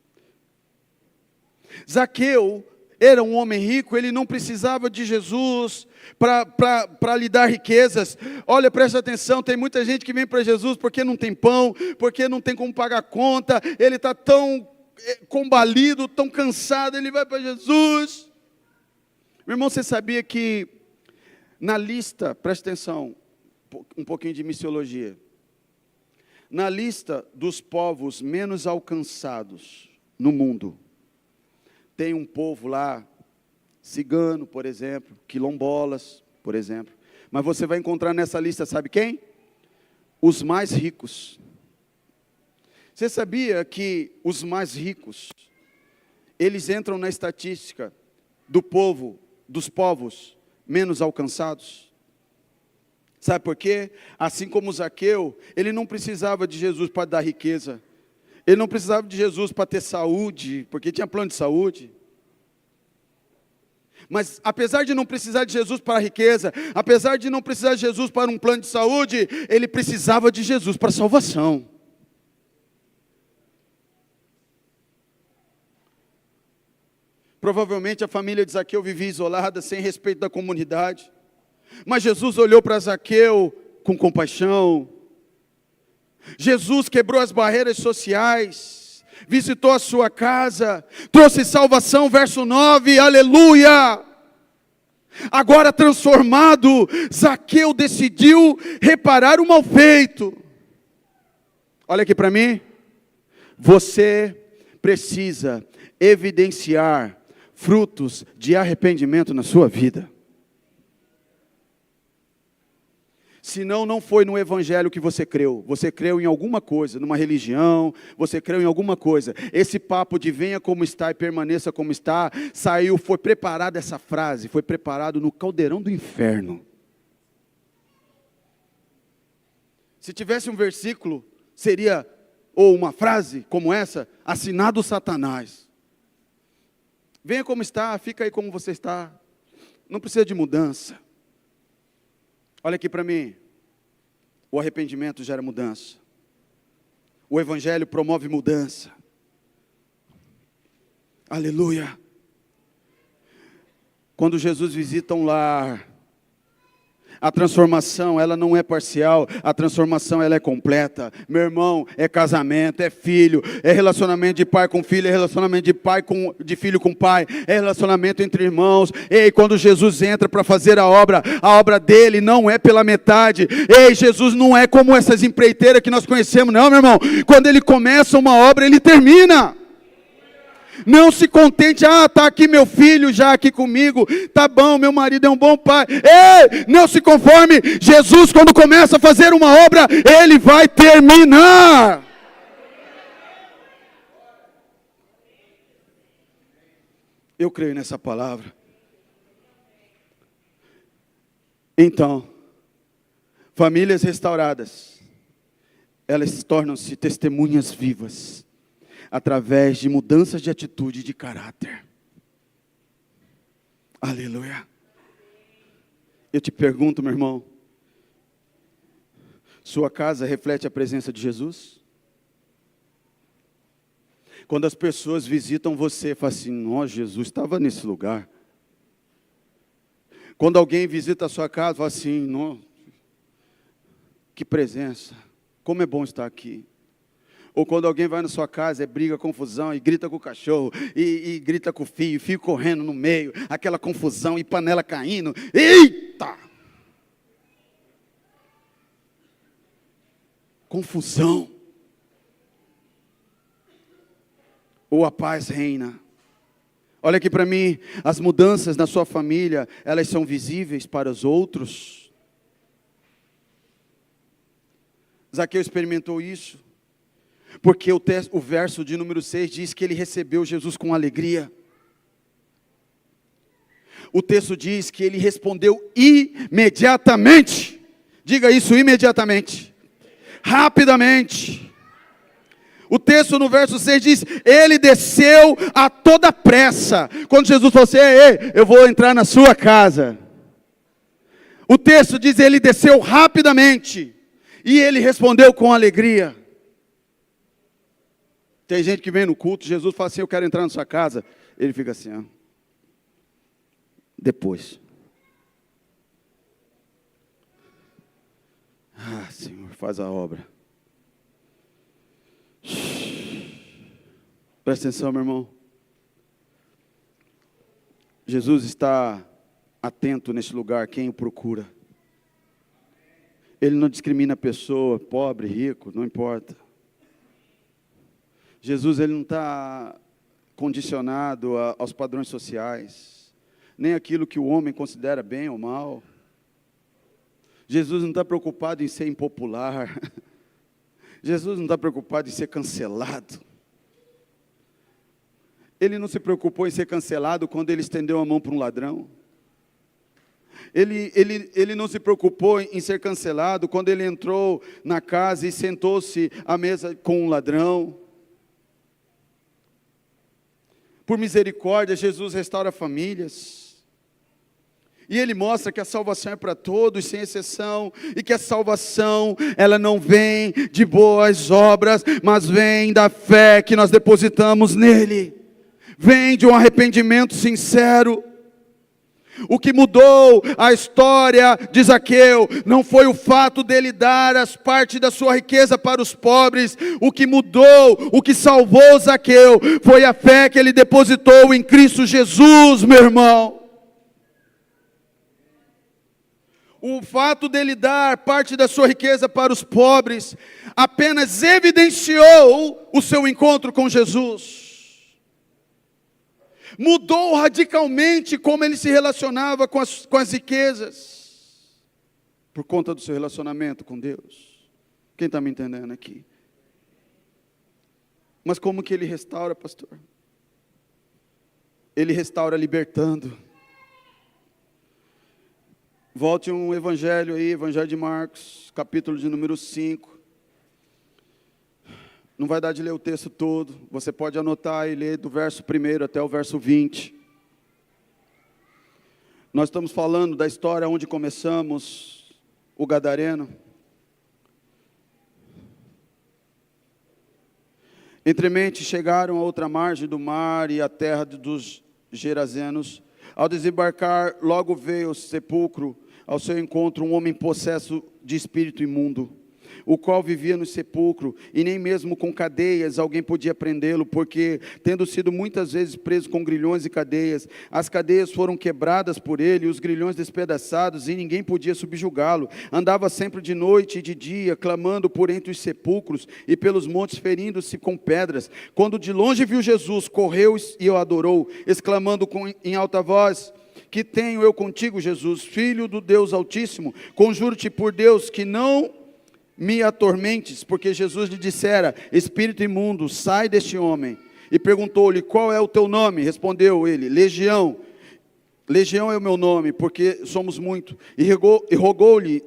Zaqueu era um homem rico, ele não precisava de Jesus para lhe dar riquezas. Olha, presta atenção, tem muita gente que vem para Jesus porque não tem pão, porque não tem como pagar a conta, ele está tão combalido, tão cansado, ele vai para Jesus. Meu irmão, você sabia que na lista, presta atenção, um pouquinho de missiologia. Na lista dos povos menos alcançados no mundo, tem um povo lá, cigano, por exemplo, quilombolas, por exemplo. Mas você vai encontrar nessa lista, sabe quem? Os mais ricos. Você sabia que os mais ricos, eles entram na estatística dos povos menos alcançados? Sabe por quê? Assim como Zaqueu, ele não precisava de Jesus para dar riqueza. Ele não precisava de Jesus para ter saúde, porque tinha plano de saúde. Mas apesar de não precisar de Jesus para a riqueza, apesar de não precisar de Jesus para um plano de saúde, ele precisava de Jesus para a salvação. Provavelmente a família de Zaqueu vivia isolada, sem respeito da comunidade. Mas Jesus olhou para Zaqueu com compaixão. Jesus quebrou as barreiras sociais, visitou a sua casa, trouxe salvação, verso 9, aleluia! Agora transformado, Zaqueu decidiu reparar o mal feito. Olha aqui para mim, você precisa evidenciar frutos de arrependimento na sua vida. Senão não foi no evangelho que você creu. Você creu em alguma coisa, numa religião, você creu em alguma coisa. Esse papo de venha como está e permaneça como está, foi preparada essa frase, foi preparado no caldeirão do inferno. Se tivesse um versículo, seria, ou uma frase como essa, assinado Satanás. Venha como está, fica aí como você está. Não precisa de mudança. Olha aqui para mim, o arrependimento gera mudança. O Evangelho promove mudança. Aleluia. Quando Jesus visita um lar, a transformação, ela não é parcial, a transformação, ela é completa. Meu irmão, é casamento, é filho, é relacionamento de pai com filho, é relacionamento de filho com pai, é relacionamento entre irmãos. Ei, quando Jesus entra para fazer a obra dele não é pela metade. Ei, Jesus não é como essas empreiteiras que nós conhecemos, não, meu irmão. Quando ele começa uma obra, ele termina. Não se contente, está aqui meu filho já aqui comigo, tá bom, meu marido é um bom pai. Ei, não se conforme, Jesus quando começa a fazer uma obra, ele vai terminar. Eu creio nessa palavra. Então, famílias restauradas, elas tornam-se testemunhas vivas, através de mudanças de atitude e de caráter. Aleluia. Eu te pergunto, meu irmão, sua casa reflete a presença de Jesus? Quando as pessoas visitam você, falam assim, nossa, Jesus estava nesse lugar. Quando alguém visita a sua casa, fala assim, nossa, que presença, como é bom estar aqui. Ou quando alguém vai na sua casa, é briga, confusão, e grita com o cachorro, e grita com o filho correndo no meio, aquela confusão, e panela caindo, eita! Confusão. Ou a paz reina. Olha aqui para mim, as mudanças na sua família, elas são visíveis para os outros. Zaqueu experimentou isso. Porque o verso de número 6 diz que ele recebeu Jesus com alegria. O texto diz que ele respondeu imediatamente. Diga isso, imediatamente. Rapidamente. O texto no verso 6 diz, ele desceu a toda pressa. Quando Jesus falou assim, ei, eu vou entrar na sua casa. O texto diz, ele desceu rapidamente. E ele respondeu com alegria. Tem gente que vem no culto, Jesus fala assim, eu quero entrar na sua casa. Ele fica assim, depois. Senhor, faz a obra. Presta atenção, meu irmão. Jesus está atento nesse lugar, quem o procura. Ele não discrimina a pessoa, pobre, rico, não importa. Jesus, ele não está condicionado aos padrões sociais, nem aquilo que o homem considera bem ou mal. Jesus não está preocupado em ser impopular. Jesus não está preocupado em ser cancelado. Ele não se preocupou em ser cancelado quando ele estendeu a mão para um ladrão. Ele não se preocupou em ser cancelado quando ele entrou na casa e sentou-se à mesa com um ladrão. Por misericórdia, Jesus restaura famílias. E ele mostra que a salvação é para todos, sem exceção. E que a salvação, ela não vem de boas obras, mas vem da fé que nós depositamos nele. Vem de um arrependimento sincero. O que mudou a história de Zaqueu não foi o fato dele dar as partes da sua riqueza para os pobres. O que mudou, o que salvou Zaqueu foi a fé que ele depositou em Cristo Jesus, meu irmão. O fato dele dar parte da sua riqueza para os pobres apenas evidenciou o seu encontro com Jesus. Mudou radicalmente como ele se relacionava com as riquezas, por conta do seu relacionamento com Deus. Quem está me entendendo aqui? Mas como que ele restaura, pastor? Ele restaura libertando. Volte um evangelho aí, Evangelho de Marcos, capítulo de número 5. Não vai dar de ler o texto todo, você pode anotar e ler do verso 1 até o verso 20. Nós estamos falando da história onde começamos, o Gadareno. Entremente chegaram a outra margem do mar e à terra dos Gerazenos. Ao desembarcar, logo veio ao sepulcro, ao seu encontro, um homem possesso de espírito imundo, o qual vivia no sepulcro, e nem mesmo com cadeias alguém podia prendê-lo, porque, tendo sido muitas vezes preso com grilhões e cadeias, as cadeias foram quebradas por ele, os grilhões despedaçados, e ninguém podia subjugá-lo. Andava sempre de noite e de dia, clamando por entre os sepulcros e pelos montes, ferindo-se com pedras. Quando de longe viu Jesus, correu e o adorou, exclamando em alta voz: que tenho eu contigo, Jesus, Filho do Deus Altíssimo? Conjuro-te por Deus que não me atormentes, porque Jesus lhe dissera: espírito imundo, sai deste homem. E perguntou-lhe: qual é o teu nome? Respondeu ele: Legião. Legião é o meu nome, porque somos muito. E rogou-lhe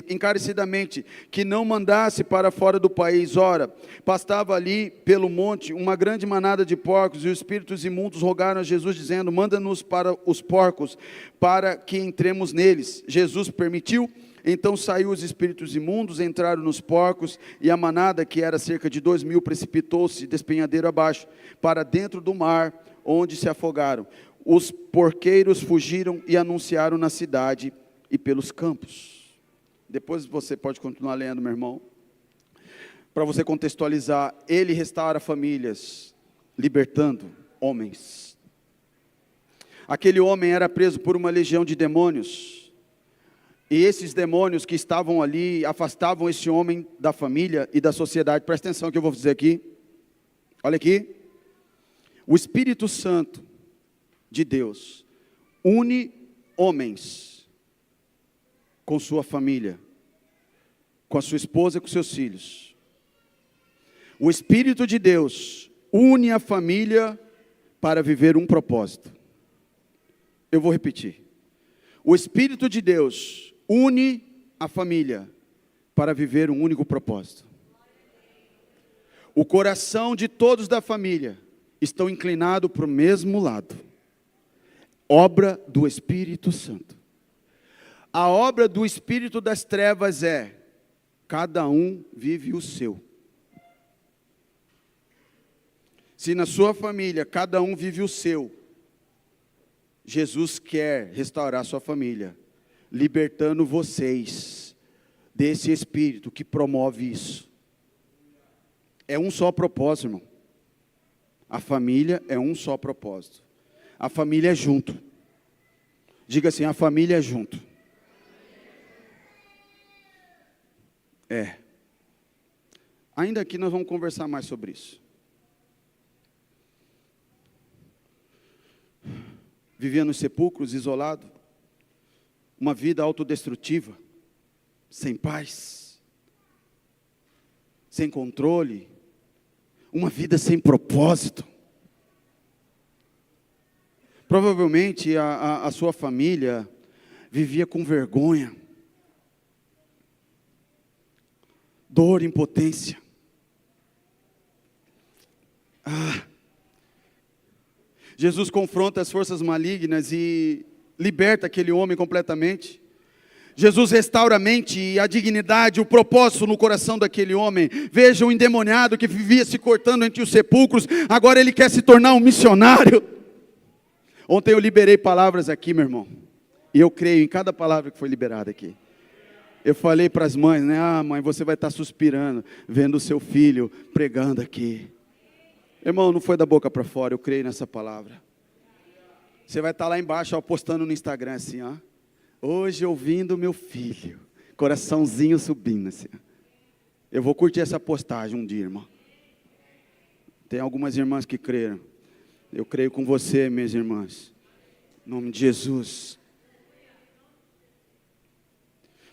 encarecidamente que não mandasse para fora do país. Ora, pastava ali pelo monte uma grande manada de porcos, e os espíritos imundos rogaram a Jesus, dizendo: manda-nos para os porcos, para que entremos neles. Jesus permitiu. Então saiu os espíritos imundos, entraram nos porcos, e a manada, que era cerca de 2.000, precipitou-se despenhadeiro abaixo, para dentro do mar, onde se afogaram. Os porqueiros fugiram e anunciaram na cidade e pelos campos. Depois você pode continuar lendo, meu irmão. Para você contextualizar, ele restaura famílias, libertando homens. Aquele homem era preso por uma legião de demônios. E esses demônios que estavam ali afastavam esse homem da família e da sociedade. Presta atenção no que eu vou dizer aqui. Olha aqui. O Espírito Santo de Deus une homens com sua família, com a sua esposa e com seus filhos. O Espírito de Deus une a família para viver um propósito. Eu vou repetir. O Espírito de Deus une a família para viver um único propósito. O coração de todos da família estão inclinados para o mesmo lado. Obra do Espírito Santo. A obra do Espírito das trevas é: cada um vive o seu. Se na sua família cada um vive o seu, Jesus quer restaurar sua família, libertando vocês desse espírito que promove isso. É um só propósito, irmão. A família é um só propósito. A família é junto. Diga assim: a família é junto. É. Ainda aqui nós vamos conversar mais sobre isso. Vivia nos sepulcros, isolado. Uma vida autodestrutiva, sem paz, sem controle, uma vida sem propósito. Provavelmente a sua família vivia com vergonha, dor, impotência. Jesus confronta as forças malignas e liberta aquele homem completamente. Jesus restaura a mente e a dignidade, o propósito no coração daquele homem. Veja o endemoniado que vivia se cortando entre os sepulcros, agora ele quer se tornar um missionário. Ontem eu liberei palavras aqui, meu irmão, e eu creio em cada palavra que foi liberada aqui. Eu falei para as mães, né? Mãe, você vai estar suspirando, vendo o seu filho pregando aqui. Irmão, não foi da boca para fora, eu creio nessa palavra. Você vai estar lá embaixo, ó, postando no Instagram assim, ó. Hoje ouvindo meu filho, coraçãozinho subindo assim. Eu vou curtir essa postagem um dia, irmão. Tem algumas irmãs que creram. Eu creio com você, minhas irmãs. Em nome de Jesus.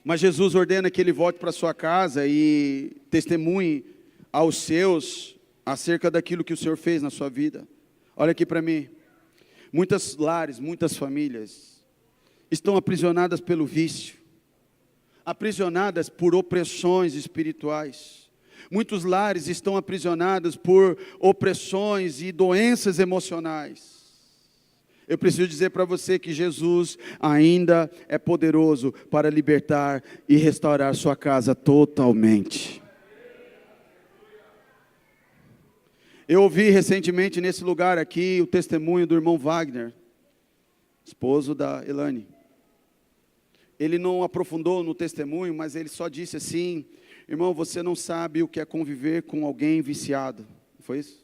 Mas Jesus ordena que ele volte para sua casa e testemunhe aos seus acerca daquilo que o Senhor fez na sua vida. Olha aqui para mim. Muitos lares, muitas famílias estão aprisionadas pelo vício, aprisionadas por opressões espirituais. Muitos lares estão aprisionados por opressões e doenças emocionais. Eu preciso dizer para você que Jesus ainda é poderoso para libertar e restaurar sua casa totalmente. Eu ouvi recentemente nesse lugar aqui o testemunho do irmão Wagner, esposo da Elane. Ele não aprofundou no testemunho, mas ele só disse assim: irmão, você não sabe o que é conviver com alguém viciado. Foi isso?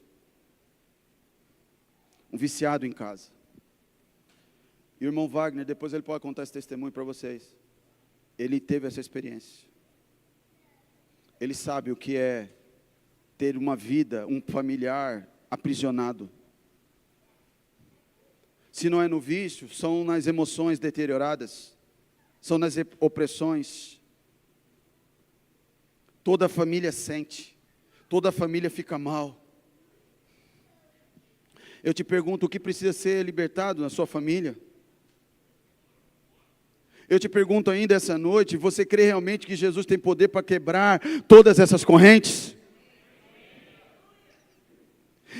Um viciado em casa. E o irmão Wagner, depois ele pode contar esse testemunho para vocês. Ele teve essa experiência. Ele sabe o que é ter uma vida, um familiar aprisionado. Se não é no vício, são nas emoções deterioradas, são nas opressões. Toda a família sente, toda a família fica mal. Eu te pergunto, o que precisa ser libertado na sua família? Eu te pergunto ainda essa noite, você crê realmente que Jesus tem poder para quebrar todas essas correntes?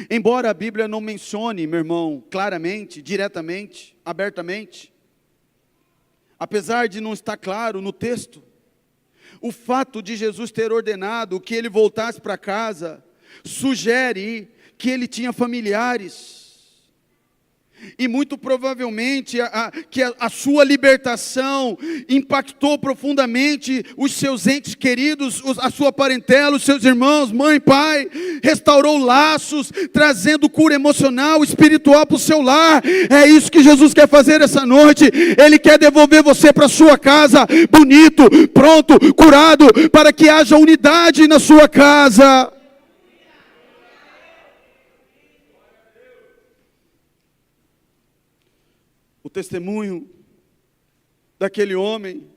Embora a Bíblia não mencione, meu irmão, claramente, diretamente, abertamente, apesar de não estar claro no texto, o fato de Jesus ter ordenado que ele voltasse para casa, sugere que ele tinha familiares, e muito provavelmente a sua libertação impactou profundamente os seus entes queridos, a sua parentela, os seus irmãos, mãe, pai, restaurou laços, trazendo cura emocional, espiritual para o seu lar. É isso que Jesus quer fazer essa noite. Ele quer devolver você para a sua casa, bonito, pronto, curado, para que haja unidade na sua casa. O testemunho daquele homem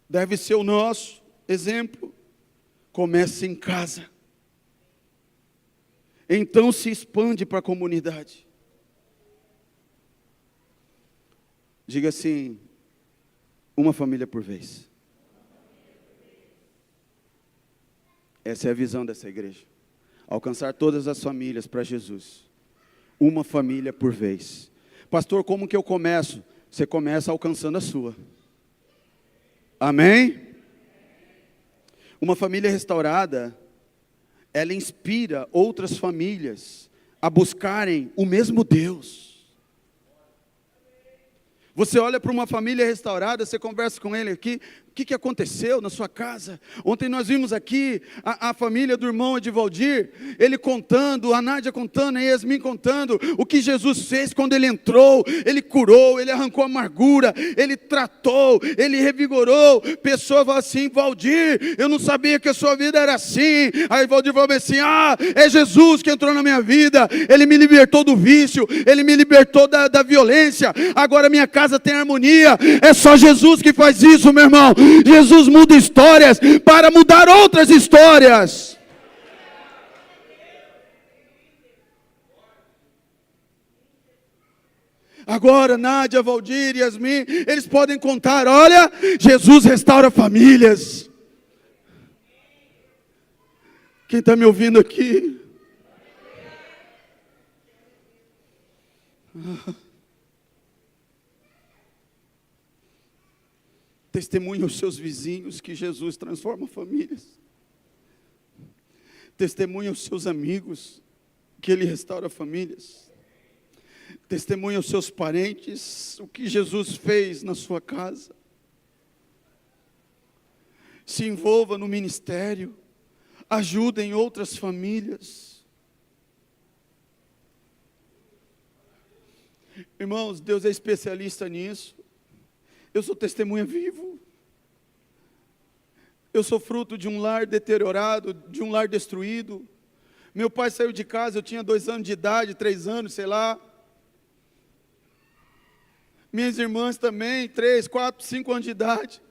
deve ser o nosso exemplo. Começa em casa, então se expande para a comunidade. Diga assim: uma família por vez. Essa é a visão dessa igreja. Alcançar todas as famílias para Jesus. Uma família por vez. Pastor, como que eu começo? Você começa alcançando a sua. Amém? Uma família restaurada, ela inspira outras famílias a buscarem o mesmo Deus. Você olha para uma família restaurada, você conversa com ele aqui, o que aconteceu na sua casa? Ontem nós vimos aqui a família do irmão Edivaldir, ele contando, a Nádia contando, a Yasmin contando, o que Jesus fez quando ele entrou, ele curou, ele arrancou a amargura, ele tratou, ele revigorou. Pessoa fala assim: Valdir, eu não sabia que a sua vida era assim. Aí Valdir falou assim: é Jesus que entrou na minha vida, ele me libertou do vício, ele me libertou da violência, agora minha casa tem harmonia. É só Jesus que faz isso, meu irmão. Jesus muda histórias para mudar outras histórias. Agora Nádia, Valdir, Yasmin, eles podem contar: olha, Jesus restaura famílias. Quem está me ouvindo aqui? Testemunhe aos seus vizinhos que Jesus transforma famílias. Testemunhe aos seus amigos que Ele restaura famílias. Testemunhe aos seus parentes o que Jesus fez na sua casa. Se envolva no ministério. Ajudem outras famílias. Irmãos, Deus é especialista nisso. Eu sou testemunha vivo. Eu sou fruto de um lar deteriorado, de um lar destruído. Meu pai saiu de casa, eu tinha 2 anos de idade, 3 anos, sei lá. Minhas irmãs também, 3, 4, 5 anos de idade.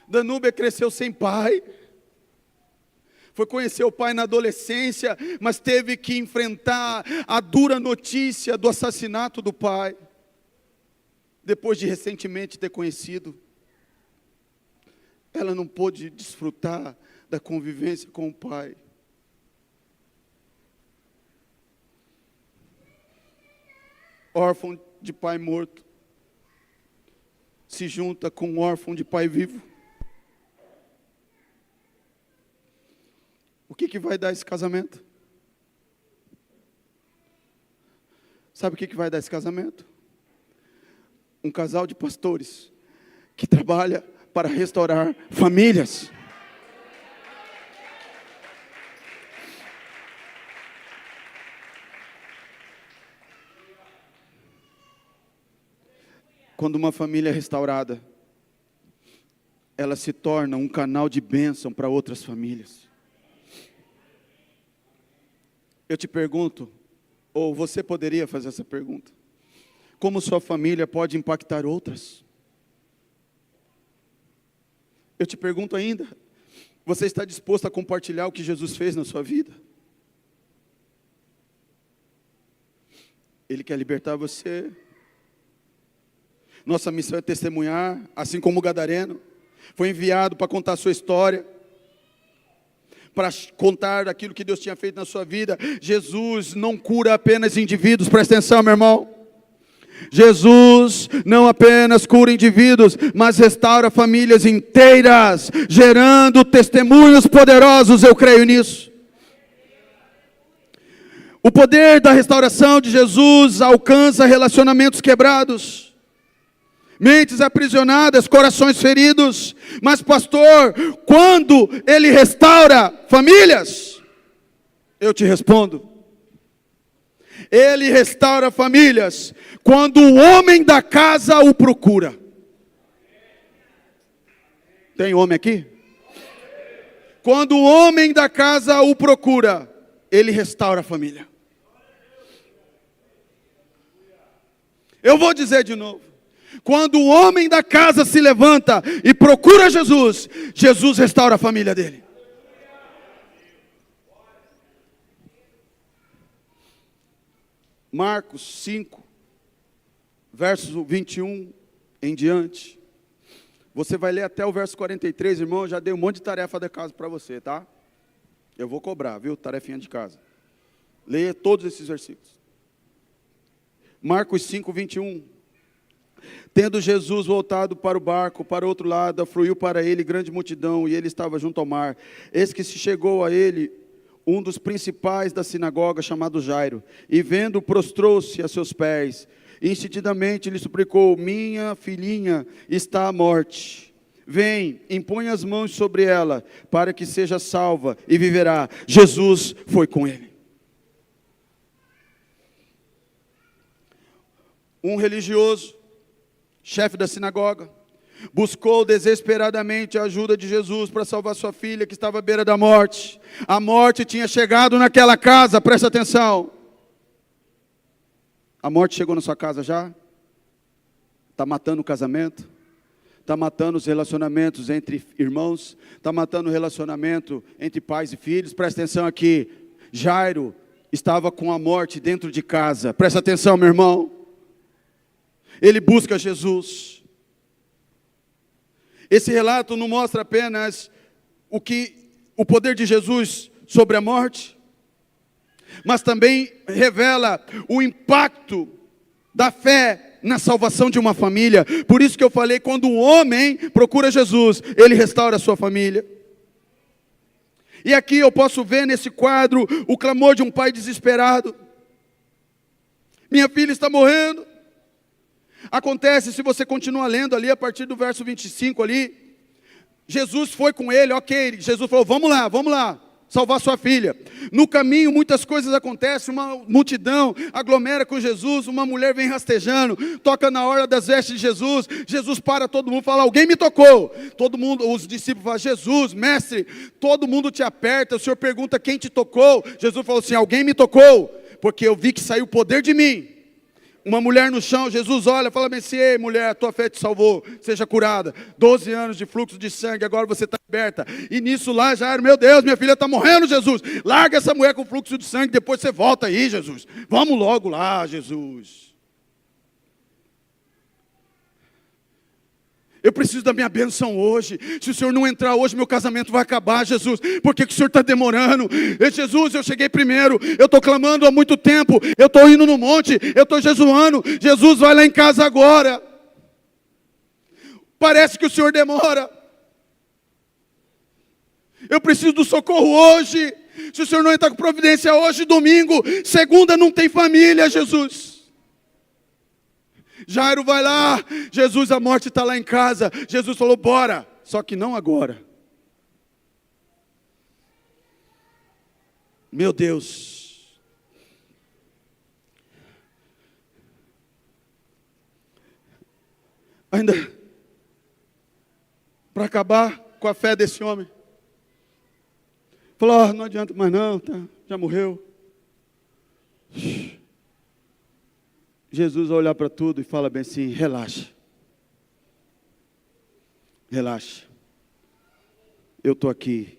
Danúbia cresceu sem pai. Foi conhecer o pai na adolescência, mas teve que enfrentar a dura notícia do assassinato do pai, depois de recentemente ter conhecido. Ela não pôde desfrutar da convivência com o pai. Órfão de pai morto, se junta com um órfão de pai vivo. O que vai dar esse casamento? Sabe o que vai dar esse casamento? Um casal de pastores que trabalha para restaurar famílias. Quando uma família é restaurada, ela se torna um canal de bênção para outras famílias. Eu te pergunto, ou você poderia fazer essa pergunta: como sua família pode impactar outras? Eu te pergunto ainda, você está disposto a compartilhar o que Jesus fez na sua vida? Ele quer libertar você. Nossa missão é testemunhar, assim como o gadareno foi enviado para contar a sua história, para contar aquilo que Deus tinha feito na sua vida. Jesus não cura apenas indivíduos, presta atenção, meu irmão. Jesus não apenas cura indivíduos, mas restaura famílias inteiras, gerando testemunhos poderosos, eu creio nisso. O poder da restauração de Jesus alcança relacionamentos quebrados, mentes aprisionadas, corações feridos. Mas pastor, quando Ele restaura famílias? Eu te respondo: Ele restaura famílias quando o homem da casa o procura. Tem homem aqui? Quando o homem da casa o procura, Ele restaura a família. Eu vou dizer de novo: quando o homem da casa se levanta e procura Jesus, Jesus restaura a família dele. Marcos 5, verso 21 em diante. Você vai ler até o verso 43, irmão. Eu já dei um monte de tarefa de casa para você, tá? Eu vou cobrar, viu? Tarefinha de casa. Leia todos esses versículos. Marcos 5, 21. Tendo Jesus voltado para o barco, para o outro lado, afluiu para ele grande multidão, e ele estava junto ao mar. Eis que se chegou a ele um dos principais da sinagoga, chamado Jairo, e vendo, prostrou-se a seus pés. Instintivamente lhe suplicou: minha filhinha está à morte. Vem, impõe as mãos sobre ela, para que seja salva e viverá. Jesus foi com ele. Um religioso, chefe da sinagoga, buscou desesperadamente a ajuda de Jesus para salvar sua filha, que estava à beira da morte. A morte tinha chegado naquela casa, presta atenção. A morte chegou na sua casa já? Está matando o casamento? Está matando os relacionamentos entre irmãos? Está matando o relacionamento entre pais e filhos? Presta atenção aqui. Jairo estava com a morte dentro de casa. Presta atenção, meu irmão. Ele busca Jesus. Esse relato não mostra apenas o poder de Jesus sobre a morte, mas também revela o impacto da fé na salvação de uma família. Por isso que eu falei, quando um homem procura Jesus, ele restaura a sua família. E aqui eu posso ver nesse quadro o clamor de um pai desesperado. Minha filha está morrendo. Acontece, se você continua lendo ali, a partir do verso 25 ali, Jesus foi com ele, ok, Jesus falou: vamos lá, salvar sua filha. No caminho muitas coisas acontecem, uma multidão aglomera com Jesus, uma mulher vem rastejando, toca na hora das vestes de Jesus, Jesus para todo mundo, fala: alguém me tocou. Todo mundo, os discípulos falam: Jesus, mestre, todo mundo te aperta, o Senhor pergunta quem te tocou. Jesus falou assim: alguém me tocou, porque eu vi que saiu o poder de mim. Uma mulher no chão, Jesus olha, fala assim: ei, mulher, a tua fé te salvou, seja curada. 12 anos de fluxo de sangue, agora você está liberta. E nisso lá já era: meu Deus, minha filha está morrendo, Jesus. Larga essa mulher com fluxo de sangue, depois você volta aí, Jesus. Vamos logo lá, Jesus. Eu preciso da minha bênção hoje. Se o Senhor não entrar hoje, meu casamento vai acabar, Jesus. Por que o Senhor está demorando? Jesus, eu cheguei primeiro. Eu estou clamando há muito tempo. Eu estou indo no monte. Eu estou jejuando. Jesus, vai lá em casa agora. Parece que o Senhor demora. Eu preciso do socorro hoje. Se o Senhor não entrar com providência hoje, domingo, segunda não tem família, Jesus. Jairo vai lá, Jesus, a morte está lá em casa. Jesus falou, bora, só que não agora. Meu Deus. Ainda, para acabar com a fé desse homem. Falou, não adianta mais não, tá, já morreu. Jesus vai olhar para tudo e fala bem assim, relaxa. Relaxa. Eu estou aqui.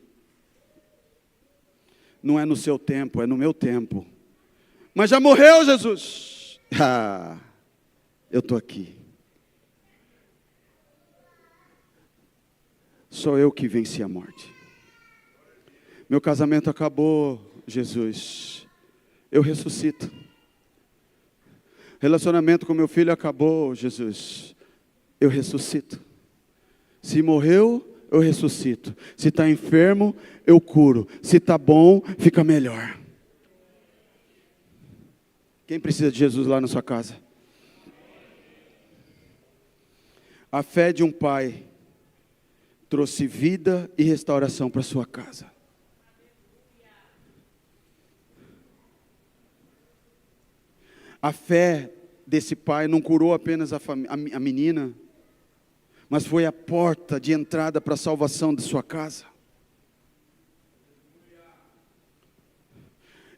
Não é no seu tempo, é no meu tempo. Mas já morreu, Jesus. Eu estou aqui. Sou eu que venci a morte. Meu casamento acabou, Jesus. Eu ressuscito. Relacionamento com meu filho acabou, Jesus. Eu ressuscito. Se morreu, eu ressuscito. Se está enfermo, eu curo. Se está bom, fica melhor. Quem precisa de Jesus lá na sua casa? A fé de um pai trouxe vida e restauração para sua casa. A fé desse pai não curou apenas a menina, mas foi a porta de entrada para a salvação de sua casa.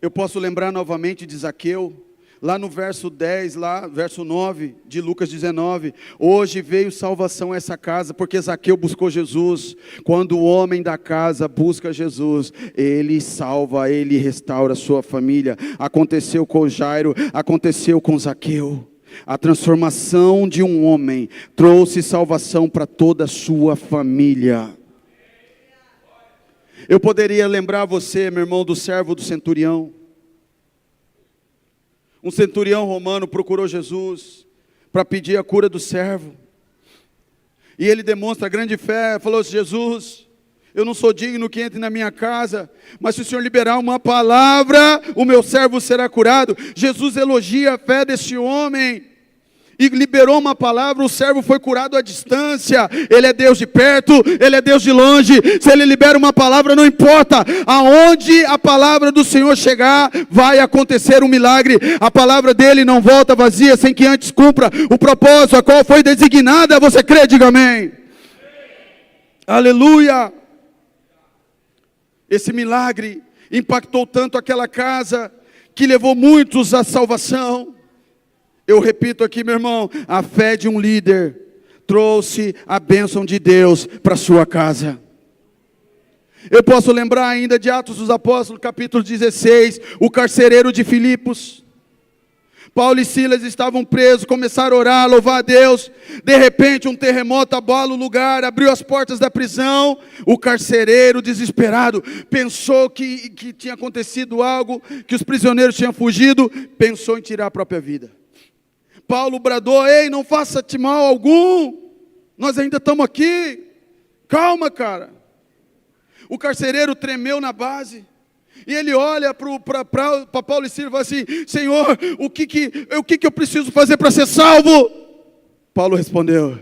Eu posso lembrar novamente de Zaqueu, lá no verso 10, verso 9 de Lucas 19. Hoje veio salvação a essa casa, porque Zaqueu buscou Jesus. Quando o homem da casa busca Jesus, ele salva, ele restaura a sua família. Aconteceu com Jairo, aconteceu com Zaqueu. A transformação de um homem trouxe salvação para toda a sua família. Eu poderia lembrar você, meu irmão, do servo do centurião. Um centurião romano procurou Jesus para pedir a cura do servo. E ele demonstra grande fé, falou assim, Jesus, eu não sou digno que entre na minha casa, mas se o Senhor liberar uma palavra, o meu servo será curado. Jesus elogia a fé desse homem. E liberou uma palavra, o servo foi curado à distância. Ele é Deus de perto, Ele é Deus de longe. Se Ele libera uma palavra, não importa aonde a palavra do Senhor chegar, vai acontecer um milagre. A palavra dele não volta vazia, sem que antes cumpra o propósito a qual foi designada. Você crê? Diga amém. Aleluia. Esse milagre impactou tanto aquela casa, que levou muitos à salvação. Eu repito aqui, meu irmão, a fé de um líder trouxe a bênção de Deus para a sua casa. Eu posso lembrar ainda de Atos dos Apóstolos, capítulo 16, o carcereiro de Filipos. Paulo e Silas estavam presos, começaram a orar, a louvar a Deus. De repente um terremoto abala o lugar, abriu as portas da prisão. O carcereiro, desesperado, pensou que tinha acontecido algo, que os prisioneiros tinham fugido, pensou em tirar a própria vida. Paulo bradou, ei, não faça-te mal algum, nós ainda estamos aqui, calma, cara. O carcereiro tremeu na base, e ele olha para Paulo e Silas e fala assim, Senhor, o que eu preciso fazer para ser salvo? Paulo respondeu,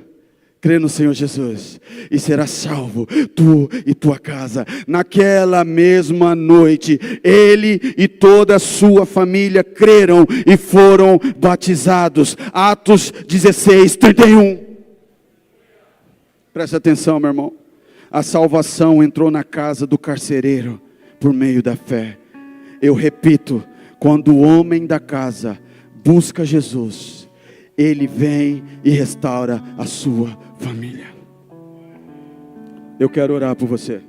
crê no Senhor Jesus, e serás salvo, tu e tua casa. Naquela mesma noite, ele e toda a sua família creram e foram batizados. Atos 16, 31. Preste atenção, meu irmão. A salvação entrou na casa do carcereiro por meio da fé. Eu repito, quando o homem da casa busca Jesus, ele vem e restaura a sua família. Eu quero orar por você.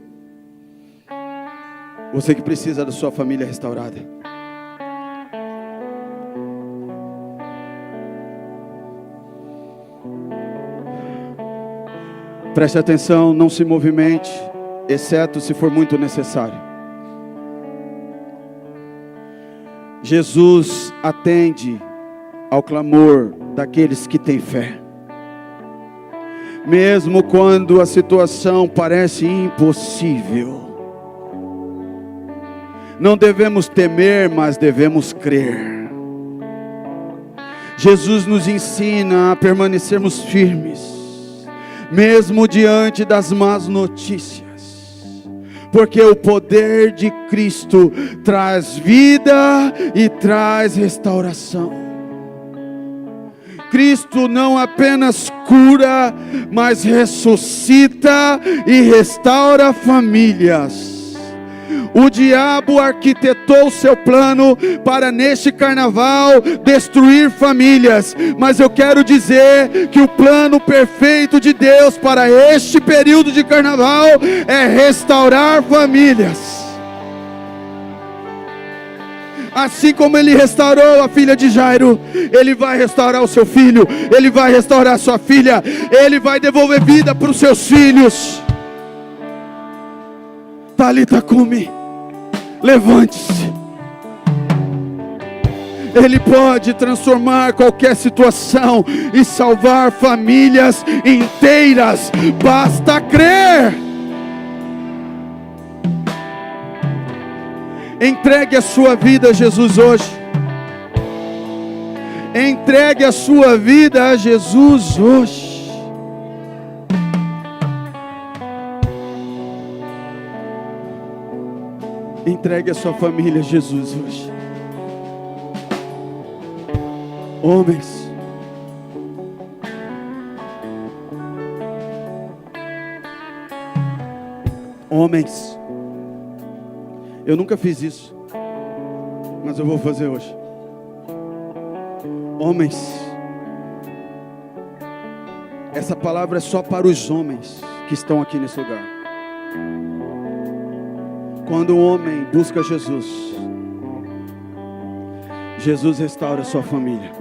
Você que precisa da sua família restaurada. Preste atenção, não se movimente, exceto se for muito necessário. Jesus atende ao clamor daqueles que têm fé. Mesmo quando a situação parece impossível. Não devemos temer, mas devemos crer. Jesus nos ensina a permanecermos firmes, mesmo diante das más notícias, porque o poder de Cristo traz vida e traz restauração. Cristo não apenas cura, mas ressuscita e restaura famílias. O diabo arquitetou seu plano para neste carnaval destruir famílias, mas eu quero dizer que o plano perfeito de Deus para este período de carnaval é restaurar famílias. Assim como Ele restaurou a filha de Jairo, Ele vai restaurar o seu filho, Ele vai restaurar a sua filha, Ele vai devolver vida para os seus filhos. Talita cumi, levante-se. Ele pode transformar qualquer situação e salvar famílias inteiras, basta crer. Entregue a sua vida a Jesus hoje. Entregue a sua vida a Jesus hoje. Entregue a sua família a Jesus hoje. Homens, eu nunca fiz isso, mas eu vou fazer hoje. Homens, essa palavra é só para os homens que estão aqui nesse lugar. Quando um homem busca Jesus, Jesus restaura a sua família.